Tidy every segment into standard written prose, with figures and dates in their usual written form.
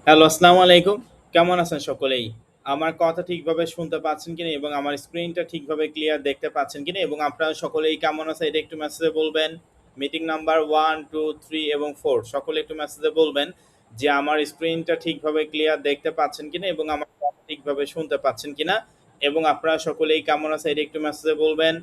Hello, আসসালামু আলাইকুম। কেমন আছেন সকলেই? আমার কথা ঠিকভাবে শুনতে পাচ্ছেন কিনা এবং আমার স্ক্রিনটা ঠিকভাবে ক্লিয়ার দেখতে পাচ্ছেন কিনা এবং আপনারা সকলেই কেমন আছেন এটা একটু মেসেজে বলবেন। মিটিং নাম্বার 1, 2, 3 এবং 4 সকলে একটু মেসেজে বলবেন যে আমার স্ক্রিনটা ঠিকভাবে ক্লিয়ার দেখতে পাচ্ছেন কিনা এবং আমার কথা ঠিকভাবে শুনতে পাচ্ছেন কিনা এবং আপনারা সকলেই কেমন আছেন এটা একটু মেসেজে বলবেন।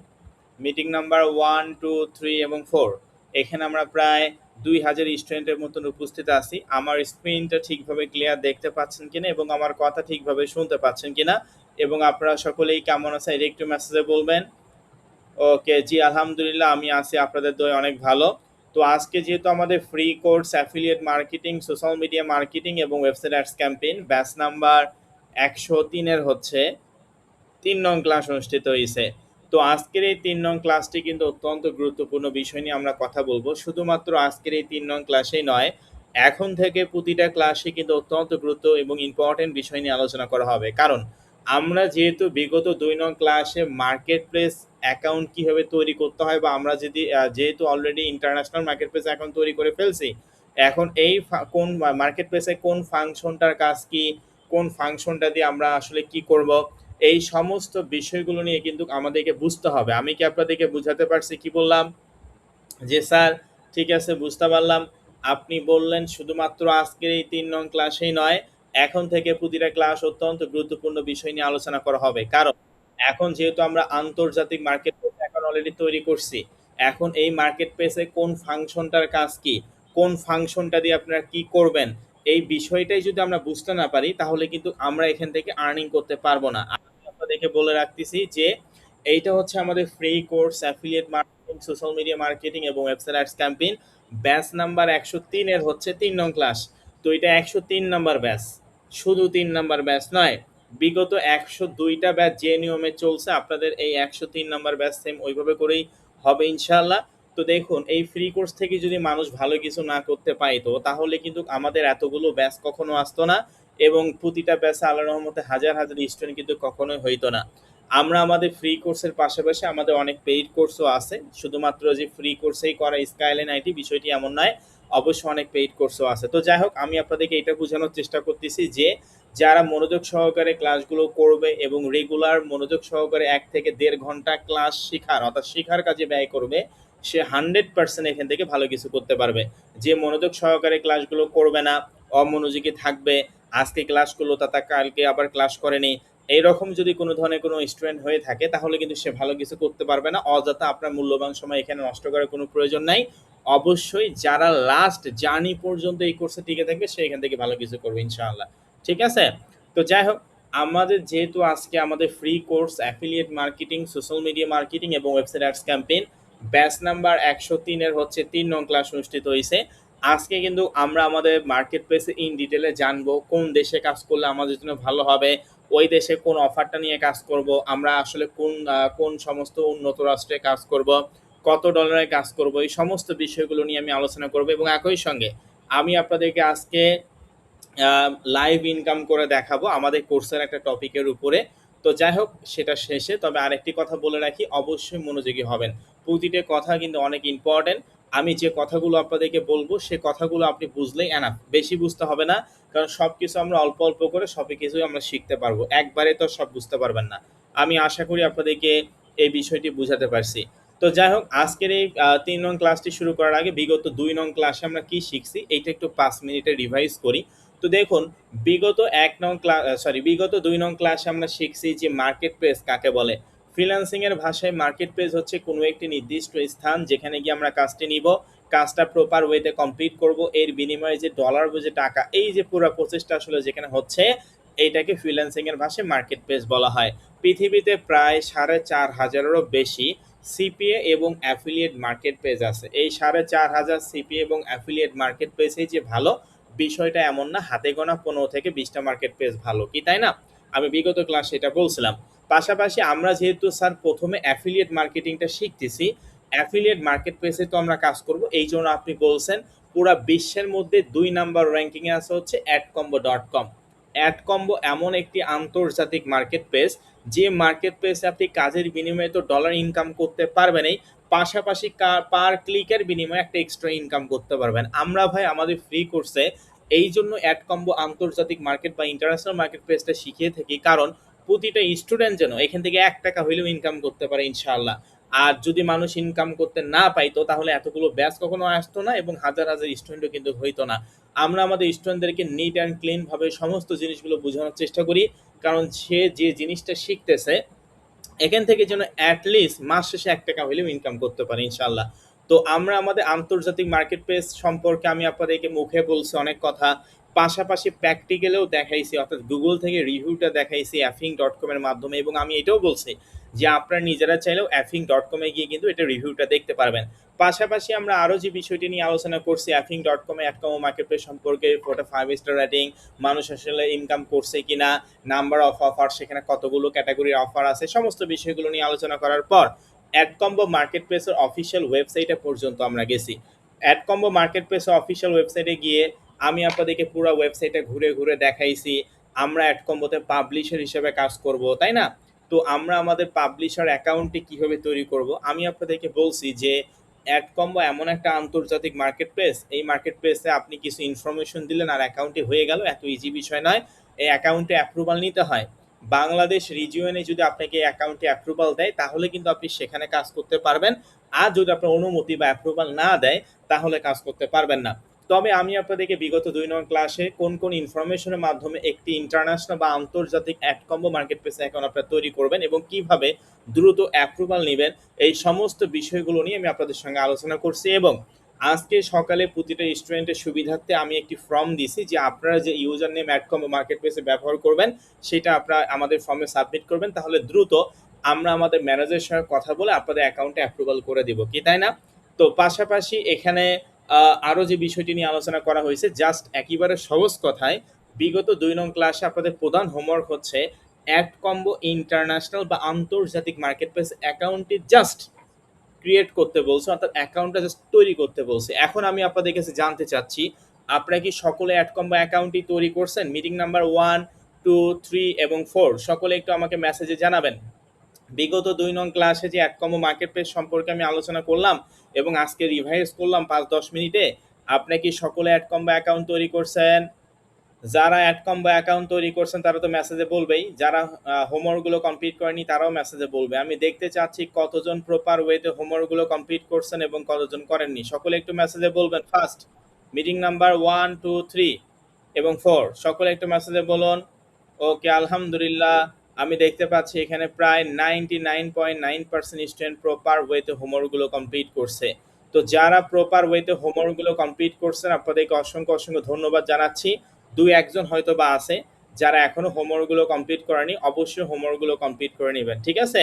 মিটিং নাম্বার 1, 2, 3 এবং 4 এখানে আমরা প্রায় 2000 স্টুডেন্টের মতন উপস্থিত আছি। আমার স্ক্রিনটা ঠিকভাবে ক্লিয়ার দেখতে পাচ্ছেন কিনা এবং আমার কথা ঠিকভাবে শুনতে পাচ্ছেন কিনা এবং আপনারা সকলেই কেমন আছেন এটা একটু মেসেজে বলবেন। ওকে, জি আলহামদুলিল্লাহ আমি আছি আপনাদের দয়ে অনেক ভালো। তো আজকে যেহেতু আমাদের free course affiliate marketing, social media marketing এবং website ads campaign batch number 103 এর হচ্ছে 3 নং ক্লাস অনুষ্ঠিত হয়েছে। তো আজকের এই 3 নং ক্লাসটি কিন্তু অত্যন্ত গুরুত্বপূর্ণ বিষয় নিয়ে আমরা কথা বলবো। শুধুমাত্র আজকের এই 3 নং ক্লাসেই নয়, এখন থেকে প্রতিটা ক্লাসে কিন্তু অত্যন্ত গুরুত্ব এবং ইম্পর্টেন্ট বিষয় নিয়ে আলোচনা করা হবে। কারণ আমরা যেহেতু বিগত 2 নং ক্লাসে মার্কেট প্লেস অ্যাকাউন্ট কীভাবে তৈরি করতে হয় বা আমরা যদি যেহেতু already international market place account তৈরি করে ফেলছি, এখন এই কোন মার্কেট প্লেসে কোন ফাংশনটার কাজ কি, কোন ফাংশনটা দিয়ে আমরা আসলে কি করব, এই সমস্ত বিষয়গুলো নিয়ে কিন্তু আমাদেরকে বুঝতে হবে। আমি কি আপনাদেরকে বুঝাতে পারছি কি বললাম? যে স্যার ঠিক আছে বুঝতে পারলাম। আপনি বললেন শুধুমাত্র আজকের এই 3 নং ক্লাসেই নয়, এখন থেকে প্রতিটা ক্লাস অত্যন্ত গুরুত্বপূর্ণ বিষয় নিয়ে আলোচনা করা হবে। কারণ এখন যেহেতু আমরা আন্তর্জাতিক মার্কেট প্লেস এখন অলরেডি তৈরি করছি, এখন এই মার্কেট প্লেসে কোন ফাংশনটার কাজ কি, কোন ফাংশনটা দিয়ে আপনারা কি করবেন, এই বিষয়টাই যদি আমরা বুঝতে না পারি তাহলে কিন্তু আমরা এখান থেকে আর্নিং করতে পারবো না। আমি আপনাদেরকে বলে রাখতেছি যে এইটা হচ্ছে আমাদের free course affiliate marketing, social media marketing এবং website ads campaign batch number 103 এর হচ্ছে 3 নং ক্লাস। তো এটা 103 নাম্বার ব্যাচ, শুধু 3 নাম্বার ব্যাচ নয়, বিগত 102টা ব্যাচ যে নিয়মে চলছে আপনাদের এই 103 নাম্বার ব্যাচ সেম ওইভাবে করেই হবে ইনশাআল্লাহ। তো দেখুন এই ফ্রি কোর্স থেকে যদি মানুষ ভালো কিছু না করতে পাইতো তাহলে কিন্তু আমাদের এতগুলো ব্যাচ কখনো আসতো না এবং প্রতিটা ব্যাচে আল্লাহর রহমতে হাজার হাজার স্টুডেন্ট কিন্তু কখনোই হইতো না। আমরা আমাদের ফ্রি কোর্সের পাশাপাশি আমাদের অনেক পেইড কোর্সও আছে। শুধুমাত্র যে ফ্রি কোর্সেই করা স্কাইলাইন আইটি বিষয়টি এমন নয়, অবশ্যই অনেক পেইড কোর্সও আছে। তো যাই হোক আমি আপনাদেরকে এটা বোঝানোর চেষ্টা করতেছি যে যারা মনোযোগ সহকারে ক্লাসগুলো করবে এবং রেগুলার মনোযোগ সহকারে 1 থেকে 1.5 ঘন্টা ক্লাস শিখার অর্থাৎ শিখার কাজে ব্যয় করবে, সে 100% এখান থেকে ভালো কিছু করতে পারবে। যে মনোযোগ সহকারে ক্লাসগুলো করবে না, অমনোযোগী থাকবে, আজকে ক্লাস করলো তা কালকে আবার ক্লাস করেনি, এইরকম যদি কোনো ধরনের কোনো স্টুডেন্ট হয়ে থাকে তাহলে কিন্তু সে ভালো কিছু করতে পারবে না। অযথা আপনার মূল্যবান সময় এখানে নষ্ট করার কোনো প্রয়োজন নাই। অবশ্যই যারা লাস্ট জার্নি পর্যন্ত এই কোর্সে টিকে থাকবে সে এখান থেকে ভালো কিছু করবে ইনশাআল্লাহ। ঠিক আছে? তো যাই হোক আমাদের যেহেতু আজকে আমাদের free course affiliate marketing, social media marketing এবং website ads campaign batch number 103 এর হচ্ছে 3 নং ক্লাস অনুষ্ঠিত হইছে। আজকে কিন্তু আমরা আমাদের মার্কেট প্লেসে ইন ডিটেইলে জানবো কোন দেশে কাজ করলে আমাদের জন্য ভালো হবে, ওই দেশে কোন অফারটা নিয়ে কাজ করব, আমরা আসলে কোন সমস্ত উন্নত রাষ্ট্রে কাজ করব, কত ডলারে কাজ করব, এই সমস্ত বিষয়গুলো নিয়ে আমি আলোচনা করব এবং একই সঙ্গে আমি আপনাদেরকে আজকে লাইভ ইনকাম করে দেখাবো আমাদের কোর্সের একটা টপিকের উপরে। তো যাই হোক সেটা শেষে তবে আরেকটি কথা বলে রাখি, অবশ্যই মনোযোগী হবেন। প্রতিটা কথা কিন্তু অনেক ইম্পর্টেন্ট। আমি যে কথাগুলো আপনাদেরকে বলবো সে কথাগুলো আপনি বুঝলেই এনাফ, বেশি বুঝতে হবে না। কারণ সব কিছু আমরা অল্প অল্প করে সব কিছুই আমরা শিখতে পারবো, একবারে তো সব বুঝতে পারবেন না। আমি আশা করি আপনাদেরকে এই বিষয়টি বুঝাতে পারছি। তো যাই হোক আজকের এই 3 নং ক্লাসটি শুরু করার আগে বিগত 2 নং ক্লাসে আমরা কি শিখছি এইটা একটু 5 মিনিটে রিভাইজ করি। তো দেখুন বিগত 2 নং ক্লাসে আমরা শিখছি যে মার্কেট প্লেস কাকে বলে। ফ্রিল্যান্সিং এর ভাষায় মার্কেট প্লেস হচ্ছে কোনো একটি নির্দিষ্ট স্থান যেখানে গিয়ে আমরা কাজটি নিব, কাজটা প্রপার ওয়েতে কমপ্লিট করব, এর বিনিময়ে যে ডলার বা যে টাকা এই যে পুরো প্রসেসটা আসলে যেখানে হচ্ছে এইটাকে ফ্রিল্যান্সিং এর ভাষায় মার্কেট প্লেস বলা হয়। পৃথিবীতে প্রায় 4,500-এরও বেশি সিপিএ এবং অ্যাফিলিয়েট মার্কেট প্লেস আছে। এই 4,500 সিপিএ এবং অ্যাফিলিয়েট মার্কেট প্লেসেই যে ভালো বিষয়টা এমন না, হাতে গোনা 15 থেকে 20টা মার্কেট প্লেস ভালো, কি তাই না? আমি বিগত ক্লাসে এটা বলছিলাম। পাশাপাশি আমরা যেহেতু স্যার প্রথমে অ্যাফিলিয়েট মার্কেটিংটা শিখতেছি, অ্যাফিলিয়েট মার্কেট প্লেসে তো আমরা কাজ করব, এই জন্য আপনি বলছেন পুরা বিশ্বের মধ্যে 2 নাম্বার র্যাঙ্কিংয়ে আছে হচ্ছে adcombo.com। অ্যাডকম্বো এমন একটি আন্তর্জাতিক মার্কেট প্লেস যে মার্কেট প্লেসে আপনি কাজের বিনিময়ে তো ডলার ইনকাম করতে পারবেনই, পাশাপাশি পার ক্লিকের বিনিময়ে একটা এক্সট্রা ইনকাম করতে পারবেন। আমরা ভাই আমাদের ফ্রি কোর্সে এই জন্য অ্যাড কম্বো আন্তর্জাতিক মার্কেট বা ইন্টারন্যাশনাল মার্কেট প্লেসটা শিখিয়ে থাকি, কারণ প্রতিটা স্টুডেন্ট যেন এখান থেকে 1 টাকা হইলেও ইনকাম করতে পারে ইনশাআল্লাহ। আর যদি মানুষ ইনকাম করতে না পাইতো তাহলে এতগুলো ব্যাচ কখনো আসতো না এবং হাজার হাজার স্টুডেন্টও কিন্তু হইতো না। আমরা আমাদের স্টুডেন্টদেরকে নিট অ্যান্ড ক্লিন ভাবে সমস্ত জিনিসগুলো বোঝানোর চেষ্টা করি, কারণ সে যে জিনিসটা শিখতেছে এখান থেকে যেন অ্যাটলিস্ট মাস শেষে 1 টাকা হইলেও ইনকাম করতে পারে ইনশাল্লাহ। তো আমরা আমাদের আন্তর্জাতিক মার্কেট প্লেস সম্পর্কে আমি আপনাদেরকে মুখে বলছি অনেক কথা, পাশাপাশি প্র্যাকটিক্যালেও দেখাইছি, অর্থাৎ গুগল থেকে রিভিউটা দেখাইছি অ্যাফিং.com এর মাধ্যমে, এবং আমি এটাও বলছি যে আপনারা নিজেরা চাইলেও অ্যাফিং.com এ গিয়ে কিন্তু এটা রিভিউটা দেখতে পারবেন। পাশাপাশি আমরা আরও যে বিষয়টি নিয়ে আলোচনা করছি অ্যাফিং.com এ অ্যাডকমো মার্কেট প্লেস সম্পর্কে, ওটা 5 স্টার রেটিং, মানুষ আসলে ইনকাম করছে কিনা, নাম্বার অফ অফার, সেখানে কতগুলো ক্যাটাগরির অফার আছে, সমস্ত বিষয়গুলো নিয়ে আলোচনা করার পর অ্যাডকম্বো মার্কেট প্লেসের অফিসিয়াল ওয়েবসাইটে পর্যন্ত আমরা গেছি। অ্যাডকম্বো মার্কেট প্লেসের অফিসিয়াল ওয়েবসাইটে গিয়ে আমি আপনাদেরকে পুরো ওয়েবসাইটে ঘুরে ঘুরে দেখাইছি আমরা অ্যাডকম্বোতে পাবলিশার হিসেবে কাজ করব, তাই না? তো আমরা আমাদের পাবলিশার অ্যাকাউন্টটি কিভাবে তৈরি করব আমি আপনাদেরকে বলছি যে অ্যাডকম্বো এমন একটা আন্তর্জাতিক মার্কেট প্লেস, এই মার্কেট প্লেসে আপনি কিছু ইনফরমেশন দিলেন আর অ্যাকাউন্টে হয়ে গেল, এত ইজি বিষয় নয়। এই অ্যাকাউন্টে অ্যাপ্রুভাল নিতে হয়। বাংলাদেশ রিজিয়নে যদি আপনাকে অ্যাকাউন্টে অ্যাপ্রুভাল দেয় তাহলে কিন্তু আপনি সেখানে কাজ করতে পারবেন, আর যদি আপনার অনুমতি বা অ্যাপ্রুভাল না দেয় তাহলে কাজ করতে পারবেন না। তবে আমি আপনাদেরকে বিগত 2 নং ক্লাসে কোন কোন ইনফরমেশনের মাধ্যমে একটি ইন্টারন্যাশনাল বা আন্তর্জাতিক অ্যাডকম্বো মার্কেট প্লেস অ্যাকাউন্ট আপনারা তৈরি করবেন এবং কিভাবে দ্রুত অ্যাপ্রুভাল নেবেন, এই সমস্ত বিষয়গুলো নিয়ে আমি আপনাদের সঙ্গে আলোচনা করছি। এবং আজকে সকালে প্রতিটা স্টুডেন্টের সুবিধার্থে আমি একটি ফর্ম দিছি যে আপনারা যে ইউজার নেম অ্যাডকম্বো মার্কেট প্লেসে ব্যবহার করবেন সেটা আপনারা আমাদের ফর্মে সাবমিট করবেন, তাহলে দ্রুত আমরা আমাদের ম্যানেজারের সঙ্গে কথা বলে আপনাদের অ্যাকাউন্টে অ্যাপ্রুভাল করে দিব, কি তাই না? তো পাশাপাশি এখানে আরও যে বিষয়টি নিয়ে আলোচনা করা হয়েছে, জাস্ট একেবারে সহজ কথায় বিগত 2 নং ক্লাসে আপনাদের প্রধান হোমওয়ার্ক হচ্ছে অ্যাডকম্বো ইন্টারন্যাশনাল বা আন্তর্জাতিক মার্কেট প্লেস অ্যাকাউন্টটি জাস্ট ক্রিয়েট করতে বলছে, অর্থাৎ অ্যাকাউন্টটা জাস্ট তৈরি করতে বলছে। এখন আমি আপনাদের কাছে জানতে চাচ্ছি আপনারা কি সকলে অ্যাডকম্বো অ্যাকাউন্টটি তৈরি করছেন? মিটিং নাম্বার 1, 2, 3 এবং 4 সকলে একটু আমাকে মেসেজে জানাবেন। বিগত 2 নং ক্লাসে যে অ্যাডকম্বো মার্কেট প্লেস সম্পর্কে আমি আলোচনা করলাম এবং আজকে রিভাইজ করলাম 5-10 মিনিটে, আপনি কি সকলে অ্যাডকম্বো অ্যাকাউন্ট তৈরি করছেন? যারা অ্যাডকম্বো অ্যাকাউন্ট তৈরি করছেন তারা তো মেসেজে বলবেই, যারা হোমওয়ার্কগুলো কমপ্লিট করেনি তারাও মেসেজে বলবে। আমি দেখতে চাচ্ছি কতজন প্রপার ওয়েতে হোমওয়ার্কগুলো কমপ্লিট করছেন এবং কতজন করেননি, সকলে একটু মেসেজে বলবেন। ফার্স্ট মিটিং নাম্বার 1, 2, 3 এবং 4 সকলে একটু মেসেজে বলুন। ওকে, আলহামদুলিল্লাহ, আমি দেখতে পাচ্ছি এখানে প্রায় 99.9% স্টুডেন্ট প্রপার ওয়েতে হোমওয়ার্কগুলো কমপ্লিট করছে। তো যারা প্রপার ওয়েতে হোমওয়ার্কগুলো কমপ্লিট করছেন আপনাদেরকে অসংখ্য অসংখ্য ধন্যবাদ জানাচ্ছি। 2-1 জন হয়তো বা আছে যারা এখনো হোমওয়ার্কগুলো কমপ্লিট করেনি, অবশ্যই হোমওয়ার্কগুলো কমপ্লিট করে নেবেন, ঠিক আছে?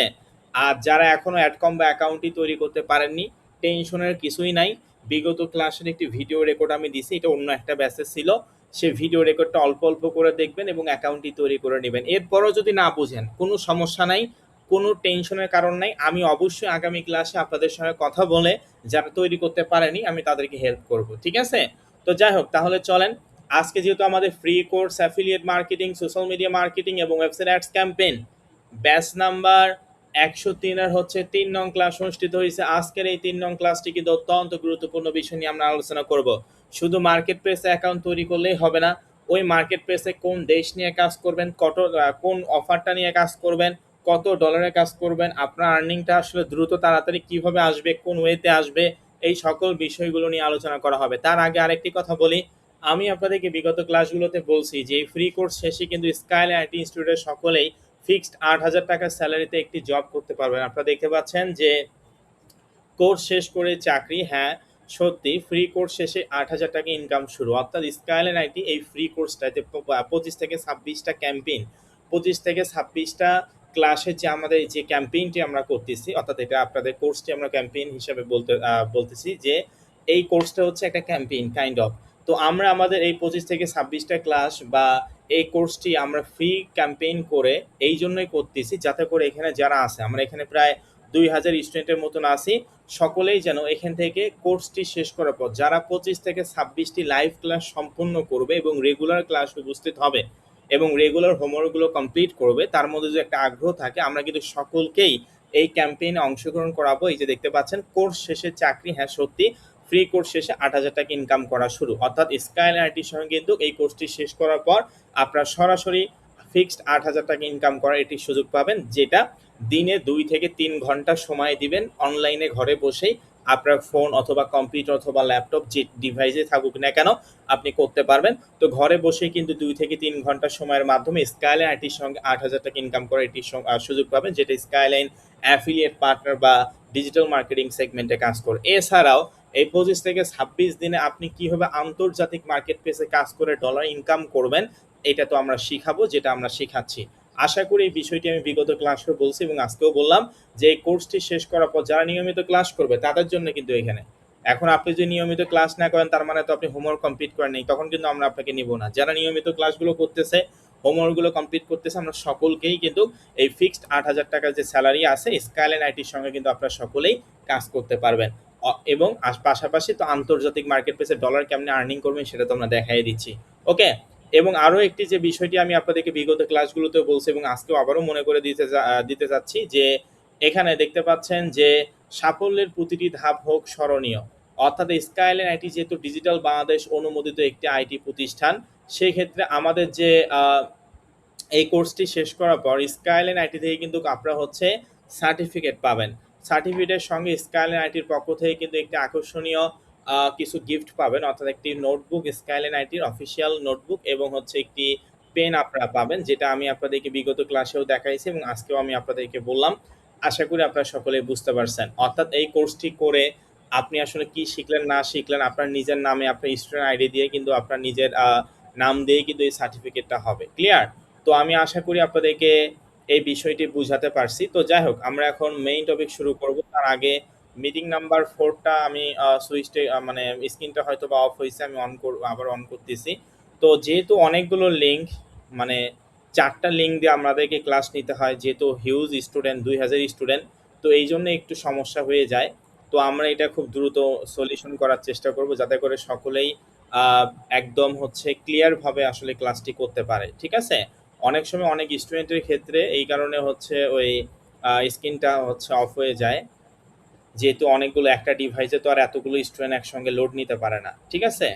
আর যারা এখনো অ্যাডকম্বো অ্যাকাউন্টই তৈরি করতে পারেননি, টেনশনের কিছুই নাই। বিগত ক্লাসের একটি ভিডিও রেকর্ড আমি দিছি, এটা অন্য একটা ব্যাচে ছিল, সে ভিডিও রেকর্ডটা অল্প অল্প করে দেখবেন এবং অ্যাকাউন্টটি তৈরি করে নেবেন। এরপরও যদি না বুঝেন কোনো সমস্যা নাই, কোনো টেনশনের কারণ নাই, আমি অবশ্যই আগামী ক্লাসে আপনাদের সঙ্গে কথা বলে যারা তৈরি করতে পারেনি আমি তাদেরকে হেল্প করব, ঠিক আছে? তো যাই হোক, তাহলে চলেন আজকে যেহেতু আমাদের free course affiliate marketing, social media marketing এবং website ads campaign batch number 103 এর হচ্ছে 3 নং ক্লাস অনুষ্ঠিত হয়েছে। আজকের এই 3 নং ক্লাসটি কিন্তু অত্যন্ত গুরুত্বপূর্ণ বিষয় নিয়ে আমরা আলোচনা করব। শুধু মার্কেট প্লেসে অ্যাকাউন্ট তৈরি করলেই হবে না, ওই মার্কেট প্লেসে কোন দেশ নিয়ে কাজ করবেন, কোন অফারটা নিয়ে কাজ করবেন, কত ডলারে কাজ করবেন, আপনার আর্নিংটা আসলে দ্রুত তাড়াতাড়ি কিভাবে আসবে, কোন ওয়েতে আসবে, এই সকল বিষয়গুলো নিয়ে আলোচনা করা হবে। তার আগে আরেকটি কথা বলি, আমি আপনাদেরকে বিগত ক্লাসগুলোতে বলছি যে এই ফ্রি কোর্স শেষে কিন্তু স্কাইলাইন আইটি ইনস্টিটিউটের সকলেই ফিক্সড 8,000 টাকার স্যালারিতে একটি জব করতে পারবেন। আপনারা দেখতে পাচ্ছেন যে কোর্স শেষ করে চাকরি, হ্যাঁ সত্যি ফ্রি কোর্স শেষে 8,000 টাকা ইনকাম শুরু, অর্থাৎ স্কাইলাইন আইটি এই ফ্রি কোর্সটাতে 25 থেকে 26টা ক্যাম্পেইন, 25 থেকে 26টা ক্লাসে যে আমাদের যে ক্যাম্পেইনটি আমরা করতেছি, অর্থাৎ এটা আপনাদের কোর্সটি আমরা ক্যাম্পেইন হিসেবে বলতেছি যে এই কোর্সটা হচ্ছে একটা ক্যাম্পেইন কাইন্ড অফ। তো আমরা আমাদের এই 25 থেকে 26টা ক্লাস বা এই কোর্সটি আমরা ফ্রি ক্যাম্পেইন করে এই জন্যই করতেছি যাতে করে এখানে যারা আছে, আমরা এখানে প্রায় 2,000 স্টুডেন্টের মতন আছি, সকলেই যেন এখান থেকে কোর্সটি শেষ করার পর যারা 25 থেকে 26টি লাইভ ক্লাস সম্পূর্ণ করবে এবং রেগুলার ক্লাসে উপস্থিত হবে এবং রেগুলার হোমওয়ার্কগুলো কমপ্লিট করবে, তার মধ্যে যদি একটা আগ্রহ থাকে আমরা কিন্তু সকলকেই এই ক্যাম্পেইনে অংশগ্রহণ করাবো। এই যে দেখতে পাচ্ছেন কোর্স শেষে চাকরি, হ্যাঁ সত্যি ফ্রি কোর্স শেষে 8,000 টাকা ইনকাম করা শুরু। অর্থাৎ স্কাইলাইন আইটির সঙ্গে কিন্তু এই কোর্সটি শেষ করার পর আপনার সরাসরি ফিক্সড 8,000 টাকা ইনকাম করার এটি সুযোগ পাবেন, যেটা দিনে 2 থেকে 3 ঘন্টা সময় দিবেন অনলাইনে ঘরে বসেই আপনার ফোন অথবা কম্পিউটার অথবা ল্যাপটপ যে ডিভাইসে থাকুক না কেন আপনি করতে পারবেন। তো ঘরে বসেই কিন্তু 2 থেকে 3 ঘন্টা সময়ের মাধ্যমে স্কাইলাইন আইটির সঙ্গে 8,000 টাকা ইনকাম করার এটি সুযোগ পাবেন, যেটা স্কাইলাইন অ্যাফিলিয়েট পার্টনার বা ডিজিটাল মার্কেটিং সেগমেন্টে কাজ করে। এছাড়াও এই 25 থেকে 26 দিনে আপনি কিভাবে আন্তর্জাতিক মার্কেট প্লেসে কাজ করে ডলার ইনকাম করবেন এটা তো আমরা শিখাবো, যেটা আমরা শেখাচ্ছি। আশা করি এই বিষয়টি আমি বিগত ক্লাসে বলছি এবং আজকেও বললাম যে এই কোর্সটি শেষ করার পর যারা নিয়মিত ক্লাস করবে তাদের জন্য কিন্তু এখানে। এখন আপনি যদি নিয়মিত ক্লাস না করেন তার মানে তো আপনি হোমওয়ার্ক কমপ্লিট করেন নাই, তখন কিন্তু আমরা আপনাকে নিব না। যারা নিয়মিত ক্লাসগুলো করতেছে, হোমওয়ার্কগুলো কমপ্লিট করতেছে, আমরা সকলকেই কিন্তু এই ফিক্সড 8,000 টাকার যে স্যালারি আছে স্কাইলাইন আইটির সঙ্গে কিন্তু আপনারা সকলেই কাজ করতে পারবেন। এবং পাশাপাশি তো আন্তর্জাতিক মার্কেট প্লেসে ডলার কেমনে আর্নিং করবেন সেটা তো আমরা দেখাই দিচ্ছি। ওকে, এবং আরও একটি যে বিষয়টি আমি আপনাদেরকে বিগত ক্লাসগুলোতে বলছি এবং আজকেও আবারও মনে করে দিতে চাচ্ছি যে এখানে দেখতে পাচ্ছেন যে সাফল্যের প্রতিটি ধাপ হোক স্মরণীয়। অর্থাৎ স্কাইলাইন আইটি যেহেতু ডিজিটাল বাংলাদেশ অনুমোদিত একটি আইটি প্রতিষ্ঠান, সেই ক্ষেত্রে আমাদের যে এই কোর্সটি শেষ করার পর স্কাইলাইন আইটি থেকে কিন্তু আপনারা হচ্ছে সার্টিফিকেট পাবেন। সার্টিফিকেটের সঙ্গে স্কাইলাইন আইটির পক্ষ থেকে কিন্তু একটি আকর্ষণীয় কিছু গিফট পাবেন, অর্থাৎ একটি নোটবুক, স্কাইলাইন আইটির অফিসিয়াল নোটবুক, এবং হচ্ছে একটি পেন আপনারা পাবেন, যেটা আমি আপনাদেরকে বিগত ক্লাসেও দেখাইছি এবং আজকেও আমি আপনাদেরকে বললাম। আশা করি আপনারা সকলেই বুঝতে পারছেন। অর্থাৎ এই কোর্সটি করে আপনি আসলে কি শিখলেন না শিখলেন আপনার নিজের নামে আপনার স্টুডেন্ট আইডি দিয়ে কিন্তু আপনার নিজের নাম দিয়ে কিন্তু এই সার্টিফিকেটটা হবে। ক্লিয়ার? তো আমি আশা করি আপনাদেরকে এই বিষয়টি বুঝাতে পারছি। তো যাই হোক, আমরা এখন মেইন টপিক শুরু করব। তার আগে মিটিং নাম্বার 4টা আমি সুইচটে মানে স্ক্রিনটা হয়তো বা অফ হয়েছে, আমি আবার অন করতেছি। তো যেহেতু অনেকগুলো লিঙ্ক, মানে 4টা লিঙ্ক দিয়ে আমাদেরকে ক্লাস নিতে হয়, যেহেতু হিউজ স্টুডেন্ট 2000 স্টুডেন্ট, তো এই জন্য একটু সমস্যা হয়ে যায়। তো আমরা এটা খুব দ্রুত সলিউশন করার চেষ্টা করব যাতে করে সকলেই একদম হচ্ছে ক্লিয়ারভাবে আসলে ক্লাসটি করতে পারে। ঠিক আছে? অনেক সময় অনেক স্টুডেন্টের ক্ষেত্রে এই কারণে হচ্ছে ওই স্ক্রিনটা হচ্ছে অফ হয়ে যায়, যেহেতু অনেকগুলো একটা ডিভাইসে তো আর এতগুলো স্টুডেন্ট একসঙ্গে লোড নিতে পারে না। ঠিক আছে?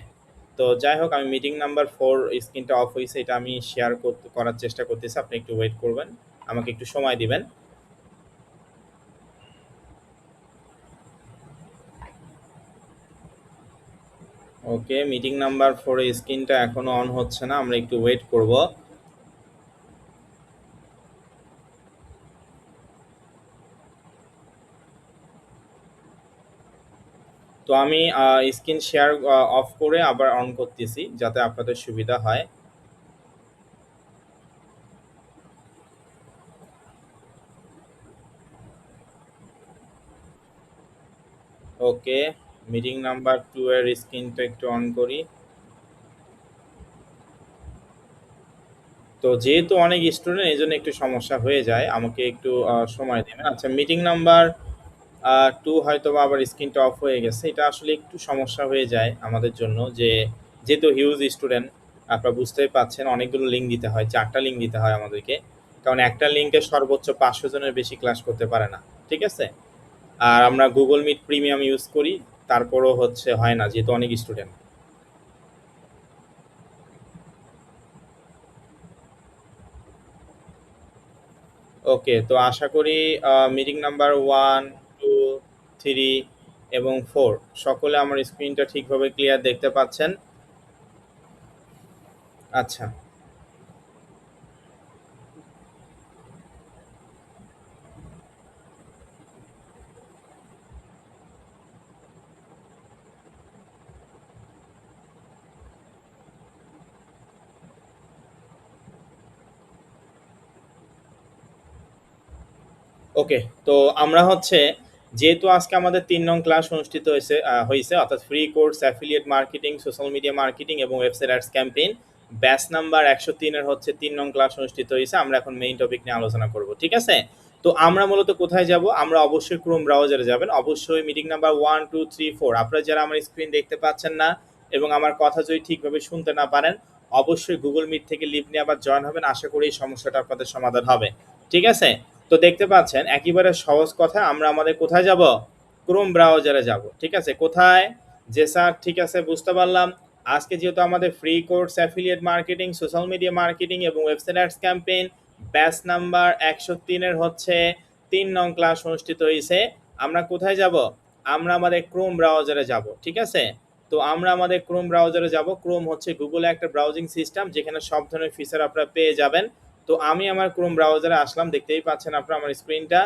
তো যাই হোক, আমি মিটিং নাম্বার 4 স্ক্রিনটা অফ হয়েছে এটা আমি শেয়ার করার চেষ্টা করতেছি। আপনি একটু ওয়েট করবেন, আমাকে একটু সময় দিবেন। ওকে, মিটিং নাম্বার 4 স্ক্রিনটা এখনো অন হচ্ছে না, আমরা একটু ওয়েট করব। তো আমি স্ক্রিন শেয়ার অফ করে আবার অন করতেছি যাতে আপনাদের সুবিধা হয়। ওকে, মিটিং নাম্বার 2 এর স্ক্রিনটা একটু অন করি। তো যেহেতু অনেক স্টুডেন্ট এই জন্য একটু সমস্যা হয়ে যায়, আমাকে একটু সময় দেবেন। আচ্ছা, মিটিং নাম্বার 2 হয়তো বা আবার স্ক্রিনটা অফ হয়ে গেছে। এটা আসলে একটু সমস্যা হয়ে যায় আমাদের জন্য, যে যেহেতু হিউজ স্টুডেন্ট আপনারা বুঝতেই পাচ্ছেন, অনেকগুলো লিঙ্ক দিতে হয়, 4টা লিঙ্ক দিতে হয় আমাদেরকে, কারণ একটা লিঙ্কে সর্বোচ্চ 500 জনের বেশি ক্লাস করতে পারে না। ঠিক আছে? আর আমরা গুগল মিট প্রিমিয়াম ইউজ করি, তারপরও হচ্ছে হয় না যেহেতু অনেক স্টুডেন্ট। ওকে, তো আশা করি মিটিং নাম্বার 1, 2, 3 এবং 4 সকলে আমার স্ক্রিনটা ঠিকভাবে ক্লিয়ার দেখতে পাচ্ছেন। আচ্ছা, ওকে। তো আমরা হচ্ছে, যেহেতু আজকে আমাদের 3 নং ক্লাস অনুষ্ঠিত হয়েছে, অর্থাৎ free course affiliate marketing, social media marketing এবং website ads campaign, batch number 103 এর হচ্ছে 3 নং ক্লাস অনুষ্ঠিত হয়েছে। আমরা এখন মেইন টপিক নিয়ে আলোচনা করব। ঠিক আছে? তো আমরা মূলত কোথায় যাব? আমরা অবশ্যই ক্রোম ব্রাউজারে যাবেন। অবশ্যই মিটিং নাম্বার 1, 2, 3, 4 আপনারা যারা আমার স্ক্রিন দেখতে পাচ্ছেন না এবং আমার কথা যদি ঠিকভাবে শুনতে না পারেন, অবশ্যই গুগল মিট থেকে লিভ নিয়ে আবার জয়েন হবেন। আশা করি এই সমস্যাটা আপনাদের সমাধান হবে। ঠিক আছে? তো দেখতে পাচ্ছেন একেবারে সহজ কথা, আমরা আমাদের কোথায় যাব? ক্রোম ব্রাউজারে যাব। ঠিক আছে? কোথায়? যে স্যার ঠিক আছে, বুঝতে পারলাম। আজকে যেহেতু আমাদের free course affiliate marketing, social media marketing এবং website ads campaign batch number 103-এর হচ্ছে 3 নং ক্লাস অনুষ্ঠিত হয়েছে। আমরা কোথায় যাব? আমরা আমাদের ক্রোম ব্রাউজারে যাব, ঠিক আছে? তো আমরা আমাদের ক্রোম ব্রাউজারে যাব। ক্রোম হচ্ছে গুগলে একটা ব্রাউজিং সিস্টেম যেখানে সব ধরনের ফিচার আপনারা পেয়ে যাবেন। তো আমি আমার ক্রোম ব্রাউজারে আসলাম, দেখতেই পাচ্ছেন আপনারা আমার স্ক্রিনটা।